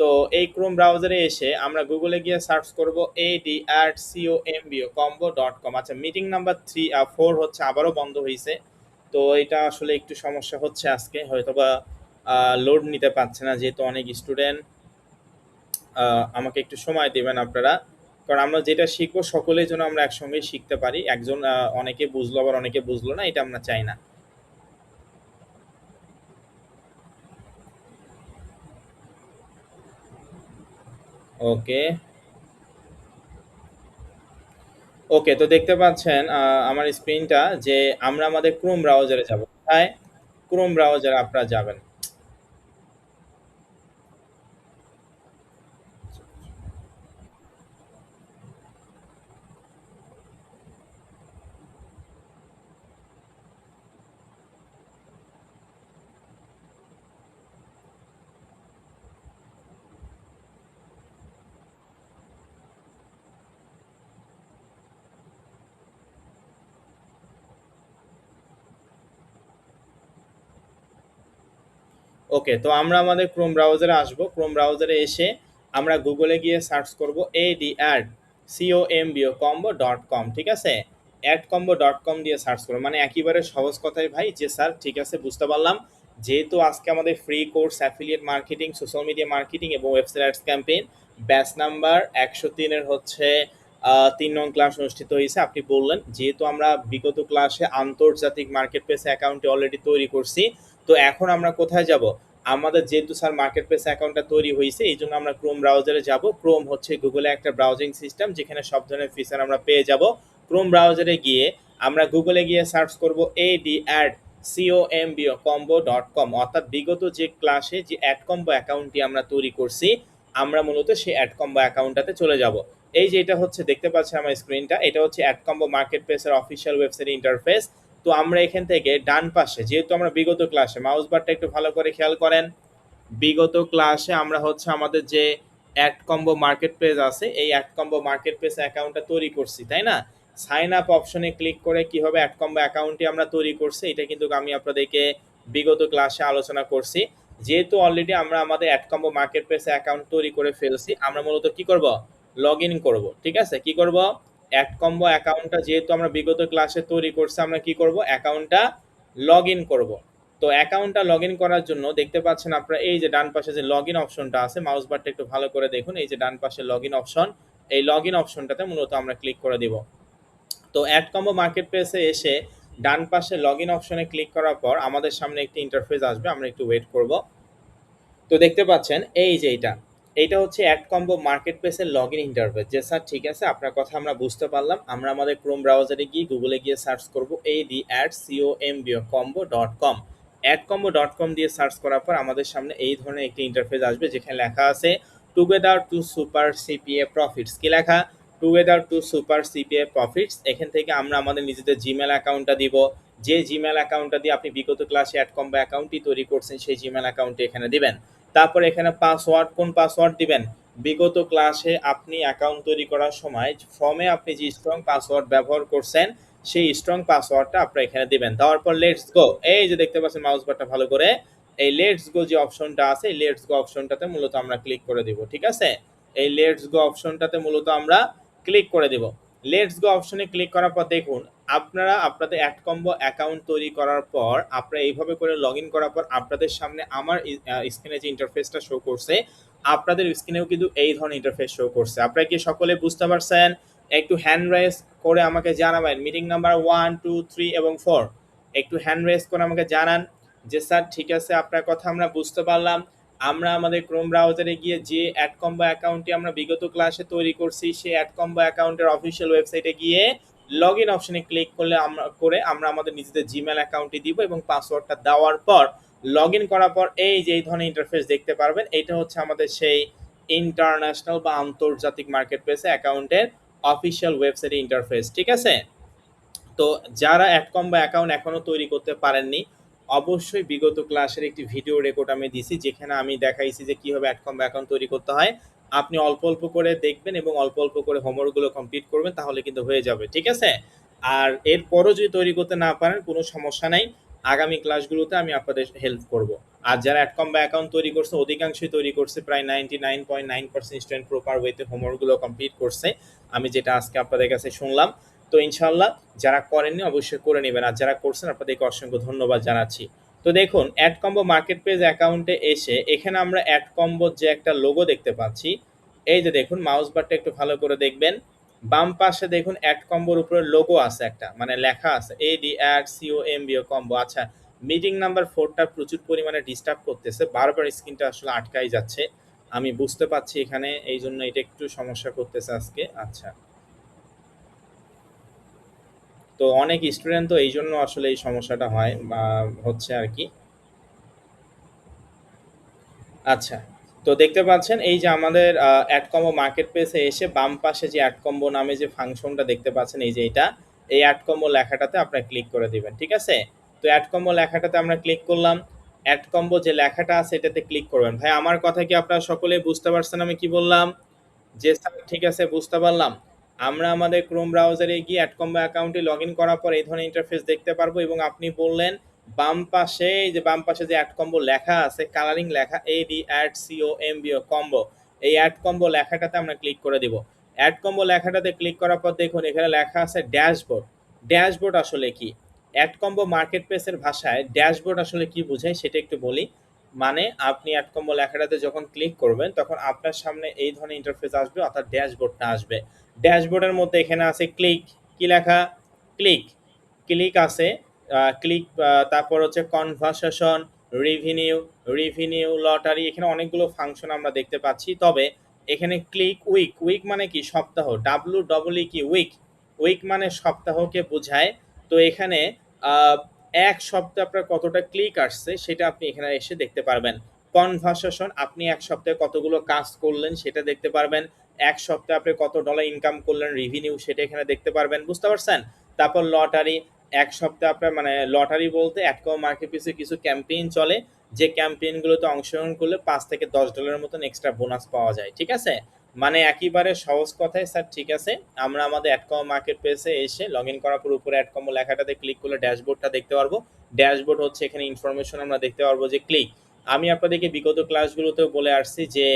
তো এই ক্রোম ব্রাউজারে এসে আমরা গুগলে গিয়ে সার্চ করব ad@combo.com। আচ্ছা, মিটিং নাম্বার 4 হচ্ছে আবারও বন্ধ হয়েছে। তো এটা আসলে একটু সমস্যা হচ্ছে আজকে, হয়তোবা লোড নিতে পারছে না, যেহেতু অনেক স্টুডেন্ট। আমাকে একটু সময় দেবেন আপনারা, কারণ আমরা যেটা শিখবো সকলের জন্য আমরা একসঙ্গে শিখতে পারি। একজন অনেকে বুঝলো আবার অনেকে বুঝলো না, এটা আমরা চাই না। ওকে, ওকে, তো দেখতে পাচ্ছেন আমার স্ক্রিনটা যে আমরা আমাদের ক্রোম ব্রাউজারে যাব। কোথায়? ক্রোম ব্রাউজারে আপনারা যাবেন। ওকে, তো আমরা আমাদের ক্রোম ব্রাউজারে আসব। ক্রোম ব্রাউজারে এসে আমরা গুগলে গিয়ে সার্চ করব ad@combo.com, ঠিক আছে? @combo.com দিয়ে সার্চ করব, মানে একেবারে সহজ কথাই ভাই। যে স্যার ঠিক আছে, বুঝতে পারলাম। যেহেতু আজকে আমাদের free course affiliate marketing, social media marketing এবং website ads campaign batch number 103-এর হচ্ছে 3 নং ক্লাস অনুষ্ঠিত হয়েছে। আপনি বললেন যেহেতু আমরা বিগত ক্লাসে আন্তর্জাতিক মার্কেট প্লেস অ্যাকাউন্টে অলরেডি তৈরি করছি, তো এখন আমরা কোথায় যাব? আমাদের যেহেতু স্যার মার্কেট প্লেস অ্যাকাউন্টটা তৈরি হয়েছে, এই জন্য আমরা ক্রোম ব্রাউজারে যাব। ক্রোম হচ্ছে গুগলে একটা ব্রাউজিং সিস্টেম যেখানে সব ধরনের ফিচার আমরা পেয়ে যাব। ক্রোম ব্রাউজারে গিয়ে আমরা গুগলে গিয়ে সার্চ করব ad@combo.com, অর্থাৎ বিগত যে ক্লাসে যে অ্যাড কম্বো অ্যাকাউন্টটি আমরা তৈরি করছি, আমরা মূলত সেই অ্যাড কম্বো অ্যাকাউন্টটাতে চলে যাব। এই যে এটা হচ্ছে, দেখতে পাচ্ছেন আমার স্ক্রিনটা, এটা হচ্ছে অ্যাড কম্বো মার্কেট প্লেসের অফিসিয়াল ওয়েবসাইট ইন্টারফেস। তো আমরা এখান থেকে ডান পাশে, যেহেতু আমরা বিগত ক্লাসে, মাউস বারটা একটু ভালো করে খেয়াল করেন, বিগত ক্লাসে আমরা হচ্ছে আমাদের যে অ্যাড কম্বো মার্কেট প্লেস আছে, এই অ্যাড কম্বো মার্কেট প্লেস অ্যাকাউন্টটা তৈরি করছি, তাই না? সাইন আপ অপশনে ক্লিক করে কিভাবে অ্যাড কম্বো অ্যাকাউন্টটি আমরা তৈরি করছি, এটা কিন্তু আমি আপনাদেরকে বিগত ক্লাসে আলোচনা করছি। যেহেতু অলরেডি আমরা আমাদের ad combo market place account তৈরি করে ফেলছি, আমরা মূলত কি করব? লগ ইন করবো, ঠিক আছে? কি করব? অ্যাড কম্বো অ্যাকাউন্টটা যেহেতু আমরা বিগত ক্লাসে তৈরি করছি, আমরা কি করব? অ্যাকাউন্টটা লগ ইন করবো। তো অ্যাকাউন্টটা লগ ইন করার জন্য দেখতে পাচ্ছেন আপনারা এই যে ডান পাশে যে লগ ইন অপশনটা আছে, মাউস বারটা একটু ভালো করে দেখুন, এই যে ডান পাশে লগ ইন অপশন, এই লগ ইন অপশনটাতে মূলত আমরা ক্লিক করে দিব। তো অ্যাড কম্বো মার্কেট প্লেসে এসে ডান পাশে লগ ইন অপশনে ক্লিক করার পর আমাদের সামনে একটি ইন্টারফেস আসবে, আমরা একটু ওয়েট করব। তো দেখতে পাচ্ছেন এই যে এইটা হচ্ছে অ্যাড কম্বো মার্কেট প্লেসের লগ ইন ইন্টারফেস। যে স্যার ঠিক আছে, আপনার কথা আমরা বুঝতে পারলাম। আমরা আমাদের ক্রোম ব্রাউজারে গিয়ে গুগলে গিয়ে সার্চ করব ad@combo.com। ad@combo.com দিয়ে সার্চ করার পর আমাদের সামনে এই ধরনের একটি ইন্টারফেস আসবে যেখানে লেখা আছে together two super CPA profits. কি লেখা? Together two super CPA profits. এখান থেকে আমরা আমাদের নিজেদের জিমেল অ্যাকাউন্টটা দিব। যে জিমেল অ্যাকাউন্টটা দিয়ে আপনি বিগত ক্লাসে অ্যাড কম্বো অ্যাকাউন্টটি তৈরি করছেন, সেই জিমেল অ্যাকাউন্টটি এখানে দিবেন। তারপর এখানে পাসওয়ার্ড, কোন পাসওয়ার্ড দিবেন? বিগত ক্লাসে আপনি অ্যাকাউন্ট তৈরি করার সময় ফর্মে আপনি যে স্ট্রং পাসওয়ার্ড ব্যবহার করছেন, সেই স্ট্রং পাসওয়ার্ডটা আপনারা এখানে দিবেন। দেওয়ার পর লেটস গো, এই যে দেখতে পাচ্ছেন মাউস বারটা ভালো করে, এই লেটস গো যে অপশনটা আছে, এই লেটস গো অপশনটাতে মূলত আমরা ক্লিক করে দিব, ঠিক আছে? এই লেটস গো অপশনটাতে মূলত আমরা ক্লিক করে দিব। লেটস গো অপশনে ক্লিক করার পর দেখুন আপনারা আপনাদের অ্যাড কম্বো অ্যাকাউন্ট তৈরি করার পর আপনারা এইভাবে করে লগ ইন করার পর আপনাদের সামনে আমার স্ক্রিনে যে ইন্টারফেসটা শো করছে, আপনাদের স্ক্রিনেও কিন্তু এই ধরনের ইন্টারফেস শো করছে। আপনারা কি সকলে বুঝতে পারছেন? একটু হ্যান্ড রেস করে আমাকে জানাবেন মিটিং নাম্বার 1, 2, 3 এবং 4, একটু হ্যান্ড রেস করে আমাকে জানান যে স্যার ঠিক আছে, আপনার কথা আমরা বুঝতে পারলাম। আমরা আমাদের ক্রোম ব্রাউজারে গিয়ে যে অ্যাড কম্বো অ্যাকাউন্টটি আমরা বিগত ক্লাসে তৈরি করছি, সেই অ্যাড কম্বো অ্যাকাউন্টের অফিসিয়াল ওয়েবসাইটে গিয়ে লগ ইন অপশনে ক্লিক করলে আমরা আমাদের নিজেদের জিমেল অ্যাকাউন্টটি দিব এবং পাসওয়ার্ডটা দেওয়ার পর লগ ইন করার পর এই যে এই ধরনের ইন্টারফেস দেখতে পারবেন। এইটা হচ্ছে আমাদের সেই ইন্টারন্যাশনাল বা আন্তর্জাতিক মার্কেট প্লেসে অ্যাকাউন্টের অফিসিয়াল ওয়েবসাইট ইন্টারফেস, ঠিক আছে? তো যারা অ্যাডকম্বো অ্যাকাউন্ট এখনো তৈরি করতে পারেননি, অবশ্যই বিগত ক্লাসের একটি ভিডিও রেকর্ড আমি দিছি, যেখানে আমি দেখাইছি যে কিভাবে অ্যাডকম্বো অ্যাকাউন্ট তৈরি করতে হয়। আপনি অল্প অল্প করে দেখবেন এবং অল্প অল্প করে হোমওয়ার্কগুলো কমপ্লিট করবেন, তাহলে কিন্তু হয়ে যাবে, ঠিক আছে? আর এরপরও যদি তৈরি করতে না পারেন, কোনো সমস্যা নাই, আগামী ক্লাসগুলোতে আমি আপনাদের হেল্প করব। আর যারা অ্যাডকম্বো অ্যাকাউন্ট তৈরি করছে, অধিকাংশই তৈরি করছে, প্রায় 99.9% স্টুডেন্ট প্রপার ওয়েতে হোমওয়ার্কগুলো কমপ্লিট করছে, আমি যেটা আজকে আপনাদের কাছে শুনলাম। তো ইনশাল্লাহ যারা করেননি অবশ্যই করে নেবেন, আর যারা করছেন আপনাদেরকে অসংখ্য ধন্যবাদ জানাচ্ছি। তো দেখুন, অ্যাড কম্বো মার্কেট পেজ অ্যাকাউন্টে এসে এখানে আমরা অ্যাড কম্বোর যে একটা লোগো দেখতে পাচ্ছি, এই যে দেখুন, মাউস বারটা একটু ভালো করে দেখবেন, বাম পাশে দেখুন অ্যাড কম্বোর উপরে লোগো আছে একটা, মানে লেখা আছে এডি অ্যাড সিওএমবিও কম্বো। আচ্ছা, মিটিং নাম্বার 4টা প্রচুর পরিমাণে ডিস্টার্ব করতেছে, বারবার স্ক্রিনটা আসলে আটকাই যাচ্ছে, আমি বুঝতে পারছি এখানে, এই জন্য এটা একটু সমস্যা করতেছে আজকে। আচ্ছা, তো অনেক স্টুডেন্ট তো এই জন্য আসলে এই সমস্যাটা হয় বা হচ্ছে আর কি। আচ্ছা, তো দেখতে পাচ্ছেন এই যে আমাদের অ্যাড কম্বো মার্কেট প্লেসে এসে বাম পাশে যে অ্যাড কম্বো নামে যে ফাংশনটা দেখতে পাচ্ছেন, এই যে এটা, এই অ্যাড কম্বো লেখাটাতে আপনারা ক্লিক করে দিবেন, ঠিক আছে? তো অ্যাড কম্বো লেখাটাতে আমরা ক্লিক করলাম, অ্যাড কম্বো যে লেখাটা আছে এটাতে ক্লিক করবেন। ভাই, আমার কথা কি আপনারা সকলেই বুঝতে পারছেন আমি কি বললাম? যে স্যার, ঠিক আছে, বুঝতে পারলাম। আমরা আমাদের ক্রোম ব্রাউজারে গিয়ে অ্যাডকম্বো অ্যাকাউন্টে লগ ইন করার পর এই ধরনের ইন্টারফেস দেখতে পারবো, এবং আপনি বললেন বাম পাশে, এই যে বাম পাশে যে অ্যাড কম্বো লেখা আছে, কালারিং লেখা এডি অ্যাড সিওএমবিও কম্বো, এই অ্যাড কম্বো লেখাটাতে আমরা ক্লিক করে দিব। অ্যাড কম্বো লেখাটাতে ক্লিক করার পর দেখুন এখানে লেখা আছে ড্যাশবোর্ড। ড্যাশবোর্ড আসলে কি? অ্যাড কম্বো মার্কেট প্লেসের ভাষায় ড্যাশবোর্ড আসলে কি বোঝায় সেটা একটু বলি। মানে আপনি অ্যাড কম্বো লেখাটাতে যখন ক্লিক করবেন তখন আপনার সামনে এই ধরনের ইন্টারফেস আসবে, অর্থাৎ ড্যাশবোর্ডটা আসবে। ড্যাশবোর্ডের মধ্যে এখানে আছে ক্লিক, কি লেখা? ক্লিক। ক্লিক আছে, ক্লিক, তারপর হচ্ছে কনভারসেশন, রেভিনিউ, রেভিনিউ লটারি, এখানে অনেকগুলো ফাংশন আমরা দেখতে পাচ্ছি। তবে এখানে ক্লিক উইক, উইক মানে কি? সপ্তাহ, ডাব্লু ডবল ই কি? উইক, উইক মানে সপ্তাহকে বোঝায়। তো এখানে আহ, এক সপ্তাহে আপনার কতটা ক্লিক আসছে সেটা আপনি এখানে এসে দেখতে পারবেন। কনভারসেশন, আপনি এক সপ্তাহে কতগুলো কাজ করলেন সেটা দেখতে পারবেন। এক সপ্তাহে আপনি কত ডলার ইনকাম করলেন, রেভিনিউ, সেটা এখানে দেখতে পারবেন, বুঝতে পারছেন? তারপর লটারি, এক সপ্তাহে আপনার, মানে লটারি বলতে অ্যাডকম মার্কেট প্লেসে কিছু ক্যাম্পেইন চলে, যে ক্যাম্পেইনগুলোতে অংশগ্রহণ করলে $5 থেকে $10 মতন এক্সট্রা বোনাস পাওয়া যায়, ঠিক আছে? মানে একেবারে সহজ কথায় স্যার, ঠিক আছে, আমরা আমাদের অ্যাডকম মার্কেট প্লেসে এসে লগ ইন করার পর উপরে অ্যাডকম লেখাটাতে ক্লিক করলে ড্যাশবোর্ডটা দেখতে পারবো। ড্যাশবোর্ড হচ্ছে এখানে ইনফরমেশন আমরা দেখতে পারবো যে ক্লিক। আমি আপনাদেরকে বিগত ক্লাসগুলোতেও বলে আসছি যে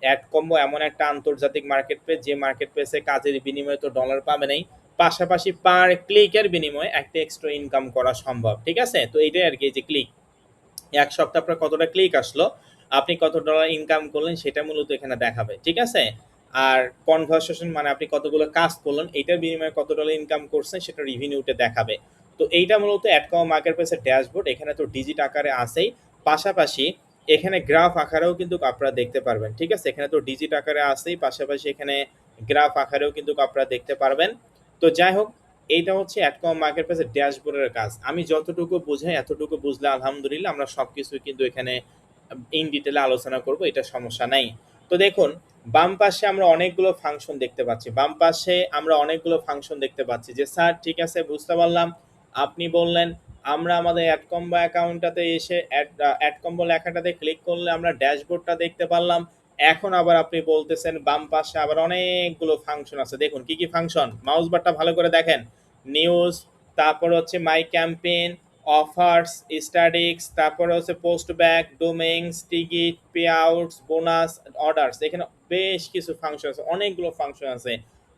অ্যাডকম্বো এমন একটা আন্তর্জাতিক মার্কেট প্লেস, যে মার্কেট প্লেসে কাজের বিনিময়ে তো ডলার পাবে নাই, পাশাপাশি পার ক্লিকের বিনিময়ে একটা এক্সট্রা ইনকাম করা সম্ভব, ঠিক আছে? তো এইটাই আর কি, যে ক্লিক, এক সপ্তাহে আপনার কতটা ক্লিক আসলো, আপনি কত ডলার ইনকাম করলেন সেটা মূলত এখানে দেখাবে, ঠিক আছে? আর কনভারসেশন মানে আপনি কতগুলো কাজ করলেন, এটার বিনিময়ে কত ডলার ইনকাম করছেন সেটা রিভিনিউতে দেখাবে। তো এইটা মূলত অ্যাডকম মার্কেট প্লেসের ড্যাশবোর্ড, এখানে তো ডিজিট আকারে আসেই, পাশাপাশি এখানে গ্রাফ আকারেও কিন্তু আপনারা দেখতে পারবেন, ঠিক আছে? এখানে তো ডিজিট আকারে আসেই, পাশাপাশি এখানে গ্রাফ আকারেও কিন্তু আপনারা দেখতে পারবেন। তো যাই হোক, এইটা হচ্ছে অ্যাডকম মার্কেট প্লেসের ড্যাশবোর্ডের কাজ। আমি যতটুকু বোঝাই এতটুকু বুঝলে আলহামদুলিল্লাহ, আমরা সবকিছু কিন্তু এখানে ইন ডিটেলে আলোচনা করব, এটা সমস্যা নাই। তো দেখুন, বাম পাশে আমরা অনেকগুলো ফাংশন দেখতে পাচ্ছি, বাম পাশে আমরা অনেকগুলো ফাংশন দেখতে পাচ্ছি, যে স্যার ঠিক আছে বুঝতে পারলাম, আপনি বললেন আমরা আমাদের অ্যাড কম্বো অ্যাকাউন্টটাতে এসে অ্যাড কম্বো লেখাটাতে ক্লিক করলে আমরা ড্যাশবোর্ডটা দেখতে পারলাম। এখন আবার আপনি বলতেছেন বাম পাশে আবার অনেকগুলো ফাংশন আছে, দেখুন কি কি ফাংশন, মাউস বারটা ভালো করে দেখেন। নিউজ, তারপর হচ্ছে মাই ক্যাম্পেইন, অফার্স, স্ট্যাটিক্স, তারপর হচ্ছে post back, domains, ticket, pay outs, bonus, orders, এখানে বেশ কিছু ফাংশন আছে, অনেকগুলো ফাংশন আছে।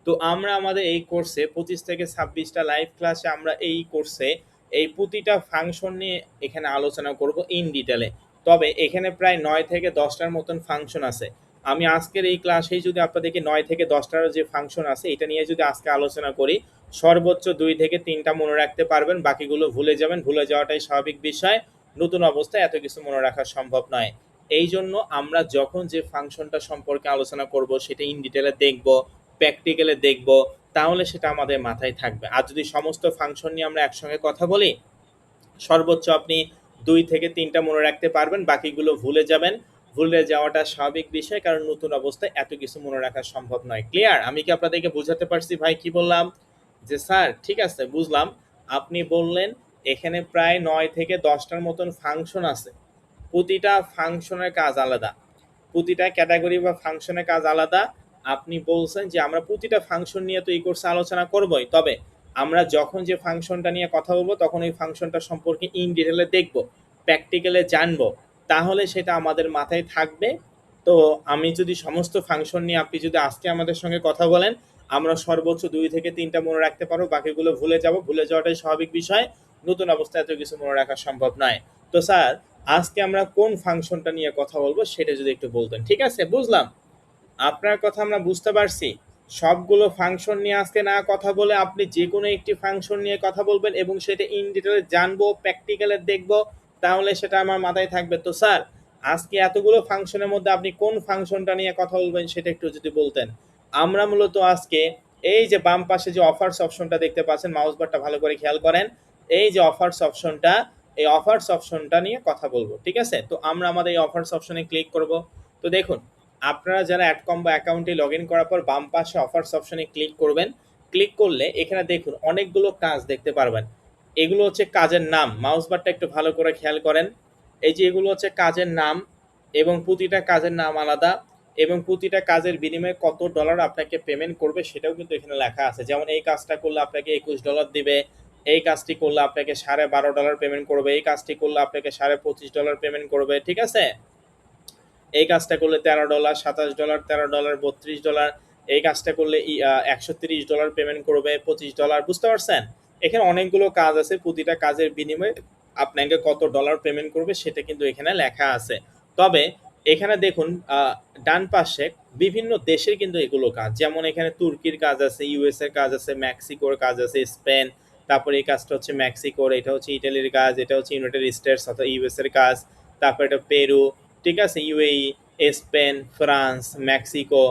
তো আমরা আমাদের এই কোর্সে 25 থেকে 26টা লাইভ ক্লাসে আমরা এই কোর্সে এই প্রতিটা ফাংশন নিয়ে এখানে আলোচনা করব ইন ডিটেলে। তবে এখানে প্রায় 9 থেকে 10টার মতন ফাংশন আছে। আমি আজকের এই ক্লাসেই যদি আপনাদেরকে 9 থেকে 10টার যে ফাংশন আছে এটা নিয়ে যদি আজকে আলোচনা করি, সর্বোচ্চ 2 থেকে 3টা মনে রাখতে পারবেন, বাকিগুলো ভুলে যাবেন, ভুলে যাওয়াটাই স্বাভাবিক বিষয়, নতুন অবস্থায় এত কিছু মনে রাখা সম্ভব নয়। এই জন্য আমরা যখন যে ফাংশনটা সম্পর্কে আলোচনা করব সেটা ইন ডিটেলে দেখব, প্র্যাকটিক্যালে দেখব, তাহলে সেটা আমাদের মাথায় থাকবে। আর যদি সমস্ত ফাংশন নিয়ে আমরা একসঙ্গে কথা বলি, সর্বোচ্চ আপনি 2 থেকে 3টা মনে রাখতে পারবেন, বাকিগুলো ভুলে যাবেন। ভুলে যাওয়াটা স্বাভাবিক বিষয়, কারণ নতুন অবস্থায় এত কিছু মনে রাখা সম্ভব নয়। ক্লিয়ার? আমি কি আপনাদেরকে বোঝাতে পারছি ভাই কি বললাম? যে স্যার ঠিক আছে বুঝলাম, আপনি বললেন এখানে প্রায় 9 থেকে 10টার মতন ফাংশন আছে, প্রতিটা ফাংশনের কাজ আলাদা, প্রতিটা ক্যাটাগরি বা ফাংশনের কাজ আলাদা। আপনি বলছেন যে আমরা প্রতিটা ফাংশন নিয়ে তো এই কোর্সে আলোচনা করবই, তবে আমরা যখন যে ফাংশনটা নিয়ে কথা বলবো তখন ওই ফাংশনটা সম্পর্কে ইন ডিটেলে দেখব, প্র্যাকটিক্যালে জানবো, তাহলে সেটা আমাদের মাথায় থাকবে। তো আমি যদি সমস্ত ফাংশন নিয়ে আপনি যদি আজকে আমাদের সঙ্গে কথা বলেন, আমরা সর্বোচ্চ 2 থেকে 3টা মনে রাখতে পারবো, বাকিগুলো ভুলে যাব, ভুলে যাওয়াটাই স্বাভাবিক বিষয়। নতুন অবস্থায় এত কিছু মনে রাখা সম্ভব নয়। তো স্যার আজকে আমরা কোন ফাংশনটা নিয়ে কথা বলবো সেটা যদি একটু বলতেন। ঠিক আছে, বুঝলাম, আপনার কথা আমরা বুঝতে পারছি। সবগুলো ফাংশন নিয়ে আজকে না কথা বলে আপনি যে কোনো একটি ফাংশন নিয়ে কথা বলবেন এবং সেটা ইন ডিটেলে জানবো, প্র্যাকটিক্যালে দেখবো, তাহলে সেটা আমার মাথায় থাকবে। তো স্যার আজকে এতগুলো ফাংশনের মধ্যে আপনি কোন ফাংশনটা নিয়ে কথা বলবেন সেটা একটু যদি বলতেন। আমরা মূলত আজকে এই যে বাম পাশে যে অফার্স অপশনটা দেখতে পাচ্ছেন, মাউস বারটা ভালো করে খেয়াল করেন, এই যে অফার্স অপশনটা, এই অফার্স অপশনটা নিয়ে কথা বলবো। ঠিক আছে, তো আমরা আমাদের এই অফার্স অপশনে ক্লিক করব। তো দেখুন, আপনারা যারা অ্যাডকম্বো অ্যাকাউন্টে লগ ইন করার পর বাম পাশে অফার্স অপশনে ক্লিক করবেন, ক্লিক করলে এখানে দেখুন অনেকগুলো কাজ দেখতে পারবেন। এগুলো হচ্ছে কাজের নাম, মাউস বারটা একটু ভালো করে খেয়াল করেন, এই যে এগুলো হচ্ছে কাজের নাম, এবং প্রতিটা কাজের নাম আলাদা, এবং প্রতিটা কাজের বিনিময়ে কত ডলার আপনাকে পেমেন্ট করবে সেটাও কিন্তু এখানে লেখা আছে। যেমন এই কাজটা করলে আপনাকে $21 দিবে, এই কাজটি করলে আপনাকে $12.5 পেমেন্ট করবে, এই কাজটি করলে আপনাকে $25.5 পেমেন্ট করবে। ঠিক আছে, এই কাজটা করলে $13, $27, $13, $32, এই কাজটা করলে $130 পেমেন্ট করবে, $25। বুঝতে পারছেন? এখানে অনেকগুলো কাজ আছে, প্রতিটা কাজের বিনিময়ে আপনাকে কত ডলার পেমেন্ট করবে সেটা কিন্তু এখানে লেখা আছে। তবে এখানে দেখুন ডান পাশে বিভিন্ন দেশের কিন্তু এগুলো কাজ, যেমন এখানে তুর্কির কাজ আছে, ইউএস এর কাজ আছে, মেক্সিকোর কাজ আছে, স্পেন, তারপরে এই কাজটা হচ্ছে মেক্সিকোর, এটা হচ্ছে ইটালির কাজ, এটা হচ্ছে ইউনাইটেড স্টেটস অর্থাৎ ইউএস এর কাজ, তারপর এটা পেরু, ঠিক আছে, ইউএই, স্পেন, ফ্রান্স, মেক্সিকো।